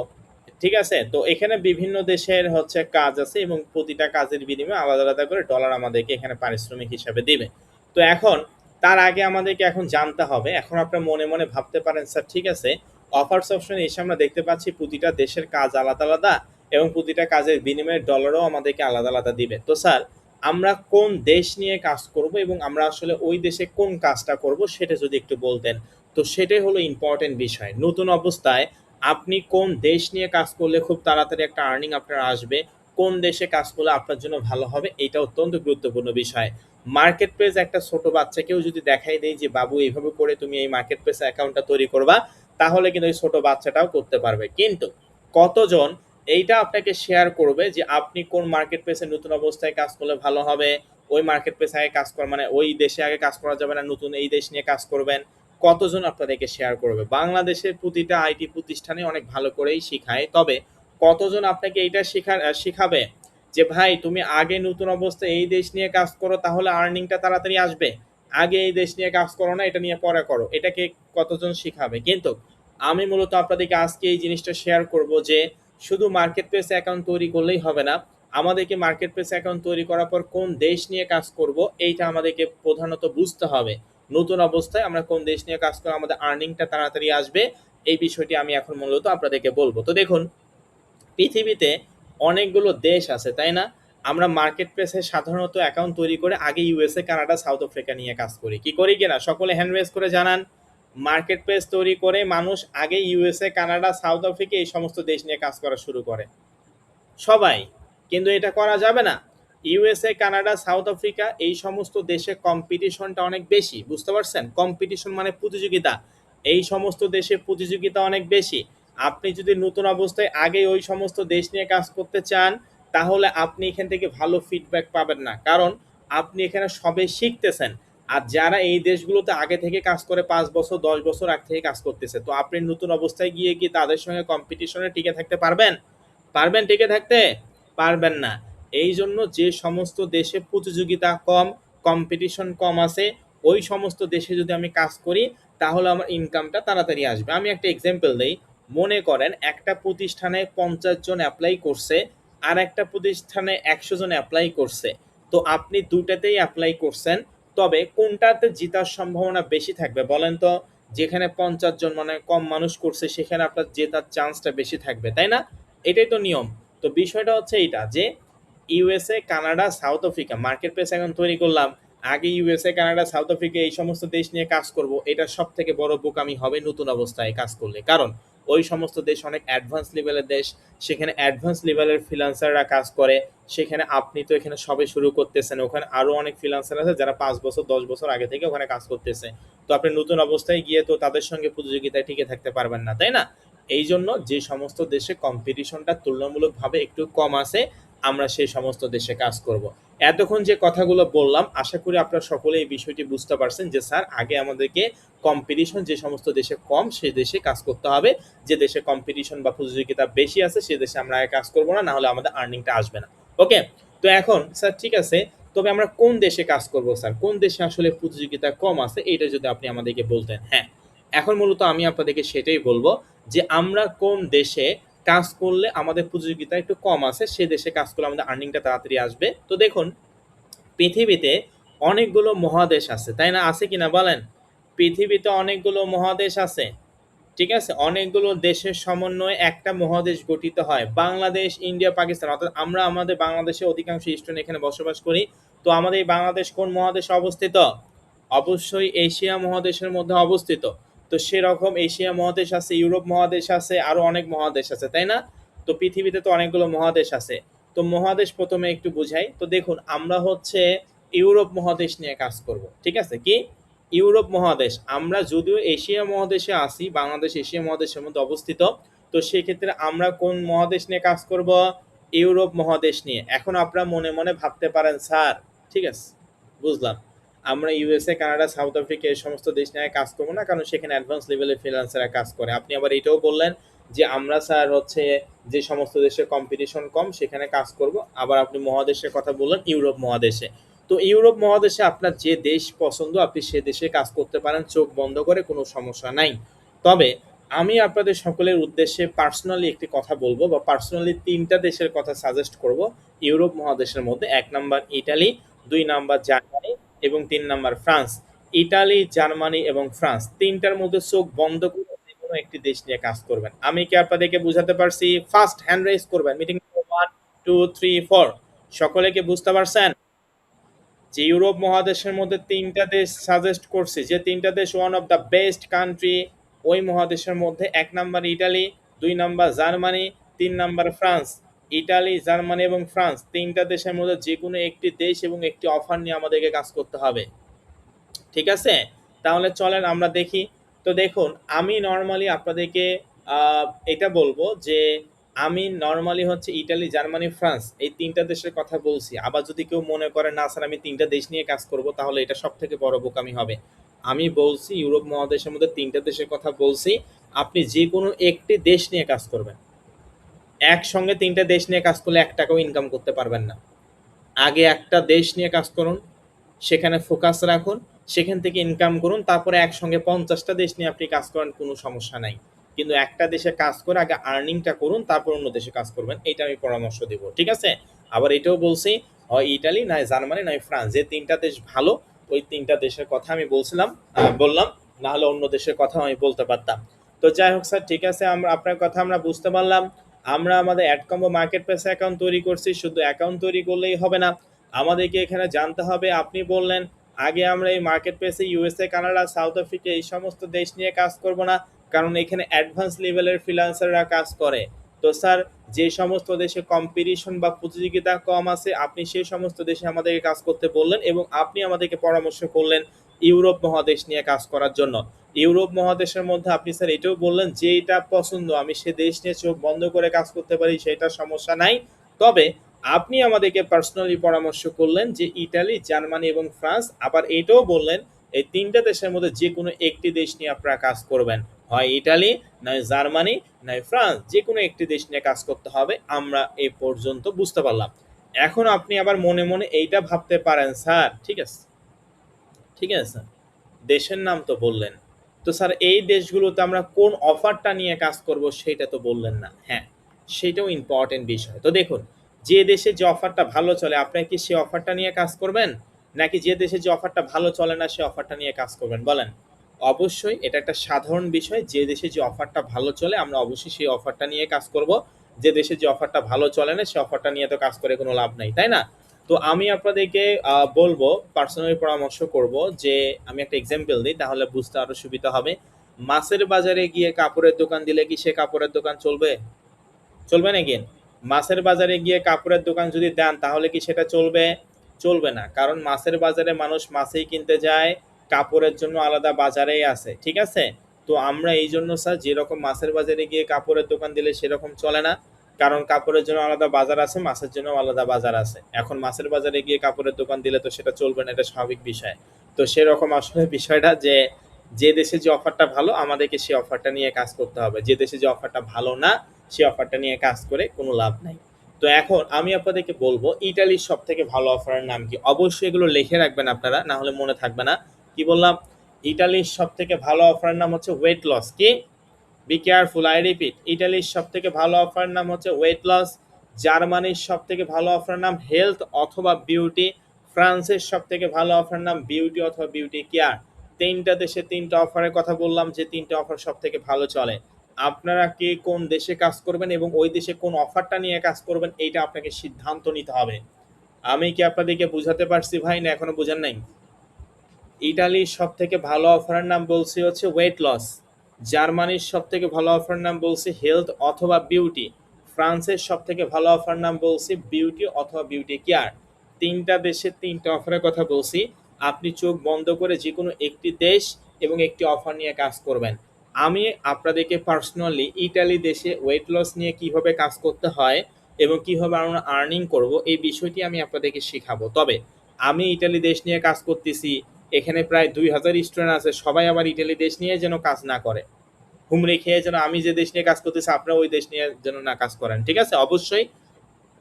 ঠিক আছে, তো এখানে বিভিন্ন দেশের হচ্ছে কাজ আছে এবং প্রতিটা কাজের বিনিময়ে আলাদা আলাদা করে ডলার আমাদেরকে এখানে পারিশ্রমিক হিসাবে দিবে। তো এখন তার আগে আমাদেরকে এখন জানতে হবে, এখন আপনার মনে মনে ভাবতে পারেন স্যার ঠিক আছে, অফার্স অপশনে এসে আমরা দেখতে পাচ্ছি প্রতিটা দেশের কাজ আলাদা আলাদা এবং প্রতিটা কাজের বিনিময়ে ডলারও আমাদেরকে আলাদা আলাদা দিবে। তো স্যার আমরা কোন দেশ নিয়ে কাজ করব এবং আমরা আসলে ওই দেশে কোন কাজটা করব সেটা যদি একটু বলতেন। তো সেটাই হলো ইম্পর্টেন্ট বিষয়। নতুন অবস্থায় আপনি কোন দেশ নিয়ে কাজ করলে খুব তাড়াতাড়ি একটা আর্নিং আপনার আসবে, কোন দেশে কাজ করলে আপনার জন্য ভালো হবে, এটা অত্যন্ত গুরুত্বপূর্ণ বিষয়। মার্কেট প্লেস একটা ছোট বাচ্চাকেও যদি দেখাই দেয় যে বাবু এইভাবে করে তুমি এই মার্কেট প্লেস অ্যাকাউন্টটা তৈরি করবা, তাহলে কিন্তু ওই ছোট বাচ্চাটাও করতে পারবে। কিন্তু কতজন এইটা আপনাকে শেয়ার করবে যে আপনি কোন মার্কেট প্লেসে নতুন অবস্থায় কাজ করলে ভালো হবে, ওই মার্কেট প্লেসে আগে কাজ করা মানে ওই দেশে আগে কাজ করা যাবে না, নতুন এই দেশ নিয়ে কাজ করবেন, কতজন আপনাদেরকে শেয়ার করবে? বাংলাদেশের প্রতিটা আইটি প্রতিষ্ঠানে অনেক ভালো করেই শিখায়, তবে কতজন আপনাকে এইটা শিখাবে যে ভাই তুমি আগে নতুন অবস্থায় এই দেশ নিয়ে কাজ করো তাহলে আর্নিংটা তাড়াতাড়ি আসবে, আগে এই দেশ নিয়ে কাজ করো না, এটা নিয়ে পরে করো, এটাকে কতজন শিখাবে? কিন্তু আমি মূলত আপনাদেরকে আজকে এই জিনিসটা শেয়ার করব যে শুধু মার্কেট প্লেস অ্যাকাউন্ট তৈরি করলেই হবে না, আমাদেরকে মার্কেট প্লেস অ্যাকাউন্ট তৈরি করার পর কোন দেশ নিয়ে কাজ করব এইটা আমাদেরকে প্রধানত বুঝতে হবে। নতুন অবস্থায় আমরা কোন দেশ নিয়ে কাজ করে আমাদের আর্নিংটা তাড়াতাড়ি আসবে, এই বিষয়টি আমি এখন মূলত আপনাদেরকে বলবো। তো দেখুন, পৃথিবীতে অনেকগুলো দেশ আছে তাই না? আমরা মার্কেট প্লেসে সাধারণত অ্যাকাউন্ট তৈরি করে আগে ইউএসএ, কানাডা, সাউথ আফ্রিকা নিয়ে কাজ করি, কি করি কিনা সকলে হ্যান্ড রেজ করে জানান। মার্কেট প্লেস তৈরি করে মানুষ আগে ইউএসএ, কানাডা, সাউথ আফ্রিকা এই সমস্ত দেশ নিয়ে কাজ করা শুরু করে সবাই, কিন্তু এটা করা যাবে না। ইউএসএ, কানাডা, সাউথ আফ্রিকা এই সমস্ত দেশে কম্পিটিশনটা অনেক বেশি, বুঝতে পারছেন? কম্পিটিশন মানে প্রতিযোগিতা, এই সমস্ত দেশে প্রতিযোগিতা অনেক বেশি। আপনি যদি নতুন অবস্থায় আগে ওই সমস্ত দেশ নিয়ে কাজ করতে চান, তাহলে আপনি এখান থেকে ভালো ফিডব্যাক পাবেন না, কারণ আপনি এখানে সবে শিখতেছেন। আর যারা এই দেশগুলোতে আগে থেকে কাজ করে 5 বছর 10 বছর আগ থেকে কাজ করতেছে, তো আপনি নতুন অবস্থায় গিয়ে কি তাদের সঙ্গে কম্পিটিশনে টিকে থাকতে পারবেন? পারবেন টিকে থাকতে? পারবেন না। এই জন্য যে সমস্ত দেশে প্রতিযোগিতা কম, কম্পিটিশন কম আছে, ওই সমস্ত দেশে যদি আমি কাজ করি তাহলে আমার ইনকামটা তাড়াতাড়ি আসবে। আমি একটা এক্সাম্পল দিই, মনে করেন একটা প্রতিষ্ঠানে 50 জন অ্যাপ্লাই করছে আর একটা প্রতিষ্ঠানে 100 জন অ্যাপ্লাই করছে, তো আপনি দুটাতেই অ্যাপ্লাই করছেন, তবে কোনটাতে জেতার সম্ভাবনা বেশি থাকবে বলেন তো? যেখানে 50 জন মানে কম মানুষ করছে সেখানে আপনার জেতার চান্সটা বেশি থাকবে, তাই না? এটাই তো নিয়ম। তো বিষয়টা হচ্ছে এইটা যে USA, Canada, south Africa market place এখন তৈরি করলাম। আগে ইউএসএ, কানাডা, সাউথ আফ্রিকা এই সমস্ত দেশ নিয়ে কাজ করব, এটা সব থেকে বড় বোকামি হবে নতুন অবস্থায় কাজ করলে। কারণ ওই সমস্ত দেশ অনেক অ্যাডভান্স লেভেলের দেশ, সেখানে অ্যাডভান্স লেভেলের ফ্রিল্যান্সাররা কাজ করে। সেখানে আপনি তো এখানে সবে শুরু করতেছেন, ওখানে আরও অনেক ফ্রিল্যান্সার আছে যারা 5 বছর 10 বছর আগে থেকে ওখানে কাজ করতেছে। তো আপনি নতুন অবস্থায় গিয়ে তো তাদের সঙ্গে প্রতিযোগিতায় টিকে থাকতে পারবেন না, তাই না? এই জন্য যে সমস্ত দেশে কম্পিটিশনটা তুলনামূলকভাবে একটু কম আছে, আমরা সেই সমস্ত দেশে কাজ করব। এতক্ষণ যে কথাগুলো বললাম আশা করি আপনারা সকলে এই বিষয়টি বুঝতে পারছেন যে স্যার আগে আমাদেরকে কম্পিটিশন যে সমস্ত দেশে কম সেই দেশে কাজ করতে হবে, যে দেশে কম্পিটিশন বা প্রতিযোগিতা বেশি আছে সে দেশে আমরা আগে কাজ করবো না, নাহলে আমাদের আর্নিংটা আসবে না। ওকে, তো এখন স্যার ঠিক আছে, তবে আমরা কোন দেশে কাজ করব স্যার, কোন দেশে আসলে প্রতিযোগিতা কম আছে এটা যদি আপনি আমাদেরকে বলতেন। হ্যাঁ, এখন মূলত আমি আপনাদেরকে সেটাই বলবো যে আমরা কোন দেশে কাজ করলে আমাদের প্রতিযোগিতা একটু কম আছে, সে দেশে কাজ করলে আমাদের আর্নিংটা তাড়াতাড়ি আসবে। তো দেখুন, পৃথিবীতে অনেকগুলো মহাদেশ আছে, তাই না? আছে কিনা বলেন? পৃথিবীতে অনেকগুলো মহাদেশ আছে, ঠিক আছে? অনেকগুলো দেশের সমন্বয়ে একটা মহাদেশ গঠিত হয়, বাংলাদেশ, ইন্ডিয়া, পাকিস্তান। অর্থাৎ আমরা আমাদের বাংলাদেশে অধিকাংশ স্টুডেন্ট এখানে বসবাস করি। তো আমাদের এই বাংলাদেশ কোন মহাদেশে অবস্থিত? অবশ্যই এশিয়া মহাদেশের মধ্যে অবস্থিত। তো সেরকম এশিয়া মহাদেশ আছে, ইউরোপ মহাদেশ আছে, আরো অনেক মহাদেশ আছে, তাই না? তো পৃথিবীতে তো অনেকগুলো মহাদেশ আছে। তো মহাদেশ প্রথমে একটু বুঝাই। তো দেখুন, আমরা হচ্ছে ইউরোপ মহাদেশ নিয়ে কাজ করব, ঠিক আছে? কি ইউরোপ মহাদেশ? আমরা যদিও এশিয়া মহাদেশে আছি, বাংলাদেশ এশিয়া মহাদেশের মধ্যে অবস্থিত। তো সেক্ষেত্রে আমরা কোন মহাদেশ নিয়ে কাজ করব? ইউরোপ মহাদেশ নিয়ে। এখন আপনারা মনে মনে ভাবতে পারেন স্যার, ঠিক আছে বুঝলাম, আমরা ইউএসএ, কানাডা, সাউথ আফ্রিকা এই সমস্ত দেশ নিয়ে কাজ করবো না, কারণ সেখানে অ্যাডভান্স লেভেলের ফ্রিল্যান্সাররা কাজ করে। আপনি আবার এটাও বললেন যে আমরা স্যার হচ্ছে যে সমস্ত দেশে কম্পিটিশন কম সেখানে কাজ করব। আবার আপনি মহাদেশের কথা বললেন, ইউরোপ মহাদেশে। তো ইউরোপ মহাদেশে আপনার যে দেশ পছন্দ আপনি সে দেশে কাজ করতে পারেন চোখ বন্ধ করে, কোনো সমস্যা নাই। তবে আমি আপনাদের সকলের উদ্দেশ্যে পার্সোনালি একটি কথা বলবো, বা পার্সোনালি 3টা দেশের কথা সাজেস্ট করব ইউরোপ মহাদেশের মধ্যে। 1 নাম্বার ইটালি, 2 নাম্বার জার্মানি এবং 3 নাম্বার ফ্রান্স। ইটালি, জার্মানি এবং ফ্রান্স 3টার মধ্যে চোখ বন্ধ করে যে কোনো একটি দেশ নিয়ে কাজ করবেন। আমি কি আপনাদেরকে বুঝাতে পারছি? ফার্স্ট হ্যান্ড রেজ করবেন। মিটিং 1 2 3 4 সকলে কি বুঝতে পারছেন যে ইউরোপ মহাদেশের মধ্যে 3টা দেশ সাজেস্ট করছি, যে 3টা দেশ one of the best country ওই মহাদেশের মধ্যে? 1 number Italy, 2 number Germany, 3 number France. Italy, Germany এবং ফ্রান্স 3টা দেশের মধ্যে যে কোনো একটি দেশ এবং একটি অফার নিয়ে আমাদেরকে কাজ করতে হবে, ঠিক আছে? তাহলে চলেন আমরা দেখি। তো দেখুন, আমি নর্মালি আপনাদেরকে এটা বলবো যে আমি নর্মালি হচ্ছে ইটালি, জার্মানি, ফ্রান্স এই 3টা দেশের কথা বলছি। আবার যদি কেউ মনে করে না স্যার আমি 3টা দেশ নিয়ে কাজ করব, তাহলে এটা সব থেকে বড় বোকামি হবে। আমি বলছি ইউরোপ মহাদেশের মধ্যে 3টা দেশের কথা বলছি, আপনি যে কোনো একটি দেশ নিয়ে কাজ করবেন। একসঙ্গে 3টা দেশ নিয়ে কাজ করলে 1 টাকাও ইনকাম করতে পারবেন না। আগে একটা দেশ নিয়ে কাজ করুন, সেখানে ফোকাস রাখুন, সেখান থেকে ইনকাম করুন, তারপরে একসঙ্গে 50টা দেশ নিয়ে আপনি কাজ করেন, কোনো সমস্যা নাই। কিন্তু একটা দেশে কাজ করে আগে আর্নিংটা করুন, তারপর অন্য দেশে কাজ করবেন, এটা আমি পরামর্শ দেব, ঠিক আছে? আবার এটাও বলছি, হয় ইটালি, নয় জার্মানি, নয় ফ্রান্স, যে 3টা দেশ ভালো ওই 3টা দেশের কথা আমি বললাম, না হলে অন্য দেশের কথা আমি বলতে পারতাম। তো যাই হোক স্যার, ঠিক আছে, আমরা আপনার কথা আমরা বুঝতে পারলাম। আমরা আমাদের অ্যাডকম্বো মার্কেট প্লেসে অ্যাকাউন্ট তৈরি করছি, শুধু অ্যাকাউন্ট তৈরি করলেই হবে না, আমাদেরকে এখানে জানতে হবে। আপনি বললেন আগে আমরা এই মার্কেট প্লেসে ইউএসএ, কানাডা, সাউথ আফ্রিকা এই সমস্ত দেশ নিয়ে কাজ করব না, কারণ এখানে অ্যাডভান্স লেভেলের ফ্রিল্যান্সাররা কাজ করে। তো স্যার, যে সমস্ত দেশে কম্পিটিশন বা প্রতিযোগিতা কম আছে আপনি সেই সমস্ত দেশে আমাদেরকে কাজ করতে বললেন, এবং আপনি আমাদেরকে পরামর্শ করলেন ইউরোপ মহাদেশ নিয়ে কাজ করার জন্য। ইউরোপ মহাদেশের মধ্যে আপনি স্যার এটাও বললেন যেটা পছন্দ আমি সে দেশ নিয়ে চোখ বন্ধ করে কাজ করতে পারি, সেটা সমস্যা নাই। তবে আপনি আমাদেরকে পার্সোনালি পরামর্শ করলেন যে ইটালি, জার্মানি এবং ফ্রান্স, আবার এটাও বললেন এই 3টা দেশের মধ্যে যে কোনো একটি দেশ নিয়ে আপনারা কাজ করবেন, হয় ইটালি, নয় জার্মানি, নয় ফ্রান্স, যে কোনো একটি দেশ নিয়ে কাজ করতে হবে। আমরা এই পর্যন্ত বুঝতে পারলাম। এখন আপনি আবার মনে মনে এইটা ভাবতে পারেন স্যার, ঠিক আছে, ঠিক আছে স্যার, দেশের নাম তো বললেন, তো স্যার এই দেশগুলোতে আমরা কোন অফারটা নিয়ে কাজ করব সেটা তো বললেন না। হ্যাঁ, সেটাও ইম্পর্টেন্ট বিষয়। তো দেখুন, যে দেশে যে অফারটা ভালো চলে আপনি কি সেই অফারটা নিয়ে কাজ করবেন, নাকি যে দেশে যে অফারটা ভালো চলে না সে অফারটা নিয়ে কাজ করবেন? বলেন। অবশ্যই এটা একটা সাধারণ বিষয়, যে দেশে যে অফারটা ভালো চলে আমরা অবশ্যই সেই অফারটা নিয়ে কাজ করব। যে দেশে যে অফারটা ভালো চলে না, সে অফারটা নিয়ে তো কাজ করে কোনো লাভ নাই, তাই না? তো আমি আপনাদেরকে বলবো, পার্সোনালি পরামর্শ করব যে আমি একটা এক্সাম্পল দিই, তাহলে বুঝতে আরো সুবিধা হবে। মাছের বাজারে গিয়ে কাপড়ের দোকান দিলে কি সে কাপড়ের দোকান চলবে? চলবে নাকি? মাছের বাজারে গিয়ে কাপড়ের দোকান যদি দেন তাহলে কি সেটা চলবে? চলবে না, কারণ মাছের বাজারে মানুষ মাছই কিনতে যায়, কাপড়ের জন্য আলাদা বাজারেই আছে, ঠিক আছে? তো আমরা এই জন্য স্যার যেরকম মাছের বাজারে গিয়ে কাপড়ের দোকান দিলে সেরকম চলে না, কারণ কাপড়ের জন্য আলাদা বাজার আছে, মাছের জন্য আলাদা বাজার আছে। এখন মাছের বাজারে গিয়ে কাপড়ের দোকান দিলে তো সেটা চলবে না, এটা স্বাভাবিক বিষয়। তো সেরকম আসলে বিষয়টা যে যে দেশে যে অফারটা ভালো আমাদেরকে সেই অফারটা নিয়ে কাজ করতে হবে, যে দেশে যে অফারটা ভালো না সেই অফারটা নিয়ে কাজ করে কোনো লাভ নাই। তো এখন আমি আপনাদেরকে বলবো ইটালির সব থেকে ভালো অফারের নাম কি। অবশ্যই এগুলো লিখে রাখবেন আপনারা, না হলে মনে থাকবে না। কি বললাম? ইটালির সব থেকে ভালো অফারের নাম হচ্ছে ওয়েট লস। কি? বি কেয়ারফুল, আই রিপিট, ইটালির সব থেকে ভালো অফারের নাম হচ্ছে ওয়েট লস। জার্মানির সব থেকে ভালো অফারের নাম হেলথ অথবা বিউটি। ফ্রান্সের সব থেকে ভালো অফারের নাম বিউটি অথবা বিউটি কেয়ার। তিনটা দেশে তিনটা অফারের কথা বললাম, যে তিনটা অফার সব থেকে ভালো চলে। আপনারা কে কোন দেশে কাজ করবেন এবং ওই দেশে কোন অফারটা নিয়ে কাজ করবেন, এইটা আপনাকে সিদ্ধান্ত নিতে হবে। আমি কি আপনাদেরকে বুঝাতে পারছি ভাই, না এখনো বুঝেন নাই? ইটালির সব থেকে ভালো অফারের নাম বলছি হচ্ছে ওয়েট লস। জার্মানির সব থেকে ভালো অফারের নাম বলছি হেলথ অথবা বিউটি। ফ্রান্সের সব থেকে ভালো অফার নাম বলছি বিউটি অথবা বিউটি কেয়ার। তিনটা দেশে তিনটা অফারের কথা বলছি। আপনি চোখ বন্ধ করে যে কোনো একটি দেশ এবং একটি অফার নিয়ে কাজ করবেন। আমি আপনাদেরকে পার্সোনালি ইটালি দেশে ওয়েট লস নিয়ে কিভাবে কাজ করতে হয় এবং কিভাবে আমরা আর্নিং করব এই বিষয়টি আমি আপনাদেরকে শেখাবো। তবে আমি ইটালি দেশ নিয়ে কাজ করতেছি, এখানে প্রায় 2000 স্টুডেন্ট আছে, সবাই আবার ইটালি দেশ নিয়ে যেন কাজ না করে। হুমড়ি খেয়ে যেন আমি যে দেশ নিয়ে কাজ করতেছি আপনারা ওই দেশ নিয়ে যেন না কাজ করেন, ঠিক আছে? অবশ্যই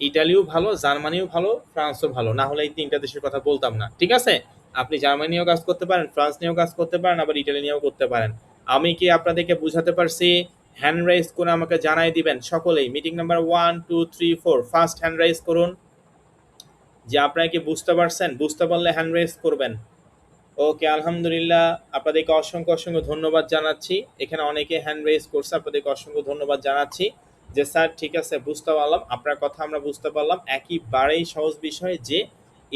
ইটালিও ভালো, জার্মানিও ভালো, ফ্রান্সও ভালো, না হলে এই তিনটা দেশের কথা বলতাম না, ঠিক আছে? আপনি জার্মানি নিয়েও কাজ করতে পারেন, ফ্রান্স নিয়েও কাজ করতে পারেন, আবার ইটালি নিয়েও করতে পারেন। আমি কি আপনাদেরকে বুঝাতে পারছি? হ্যান্ড রাইজ করে আমাকে জানাই দিবেন সকলেই। Meeting number 1 2 3 4, first hand rise করুন যে আপনারা কি বুঝতে পারছেন। বুঝতে পারলে হ্যান্ড রাইজ করবেন। ওকে, আলহামদুলিল্লাহ। আপনাদেরকে অসংখ্য অসংখ্য ধন্যবাদ জানাচ্ছি। এখানে অনেকে হ্যান্ড রেজ করছে, আপনাদেরকে অসংখ্য ধন্যবাদ জানাচ্ছি যে স্যার ঠিক আছে বুঝতে পারলাম, আপনার কথা আমরা বুঝতে পারলাম। একেবারেই সহজ বিষয় যে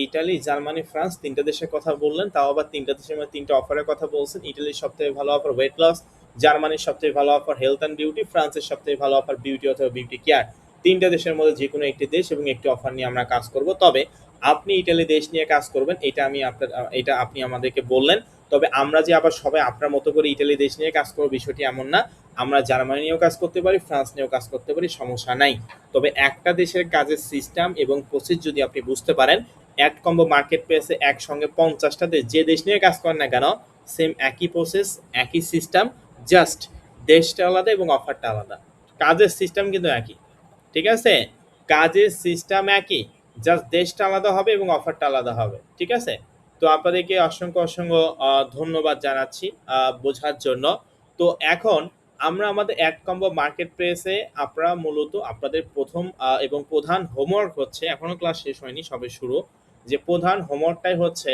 ইটালি, জার্মানি, ফ্রান্স তিনটা দেশের কথা বললেন, তাও আবার তিনটা দেশের মধ্যে তিনটা অফারের কথা বলছেন। ইটালির সবথেকে ভালো অফার ওয়েট লস, জার্মানির সবথেকে ভালো অফার হেলথ অ্যান্ড বিউটি, ফ্রান্সের সবথেকে ভালো অফার বিউটি অথবা বিউটি কেয়ার। তিনটা দেশের মধ্যে যে কোনো একটি দেশ এবং একটি অফার নিয়ে আমরা কাজ করব। তবে আপনি ইটালি দেশ নিয়ে কাজ করবেন এটা আমি আপনার, এটা আপনি আমাদেরকে বললেন। তবে আমরা যে আবার সবাই আপনার মতো করে ইটালি দেশ নিয়ে কাজ করবো বিষয়টি এমন না। আমরা জার্মানি নিয়েও কাজ করতে পারি, ফ্রান্স নিয়েও কাজ করতে পারি, সমস্যা নাই। তবে একটা দেশের কাজের সিস্টেম এবং প্রসেস যদি আপনি বুঝতে পারেন, এক কম্বো মার্কেট প্লেসে একসঙ্গে 50টা দেশ যে দেশ নিয়ে কাজ করেন না কেন, সেম একই প্রসেস, একই সিস্টেম, জাস্ট দেশটা আলাদা এবং অফারটা আলাদা। কাজের সিস্টেম কিন্তু একই, ঠিক আছে? কাজের সিস্টেম একই, জাস্ট দেশটা আলাদা হবে এবং অফারটা আলাদা হবে, ঠিক আছে? তো আপনাদেরকে অসংখ্য অসংখ্য ধন্যবাদ জানাচ্ছি বোঝার জন্য। তো এখন আমরা আমাদের অ্যাড কম্বো মার্কেট প্লেসে আপনারা মূলত আপনাদের প্রথম এবং প্রধান হোমওয়ার্ক হচ্ছে, এখনো ক্লাস শেষ হয়নি, সবে শুরু, যে প্রধান হোমওয়ার্কটাই হচ্ছে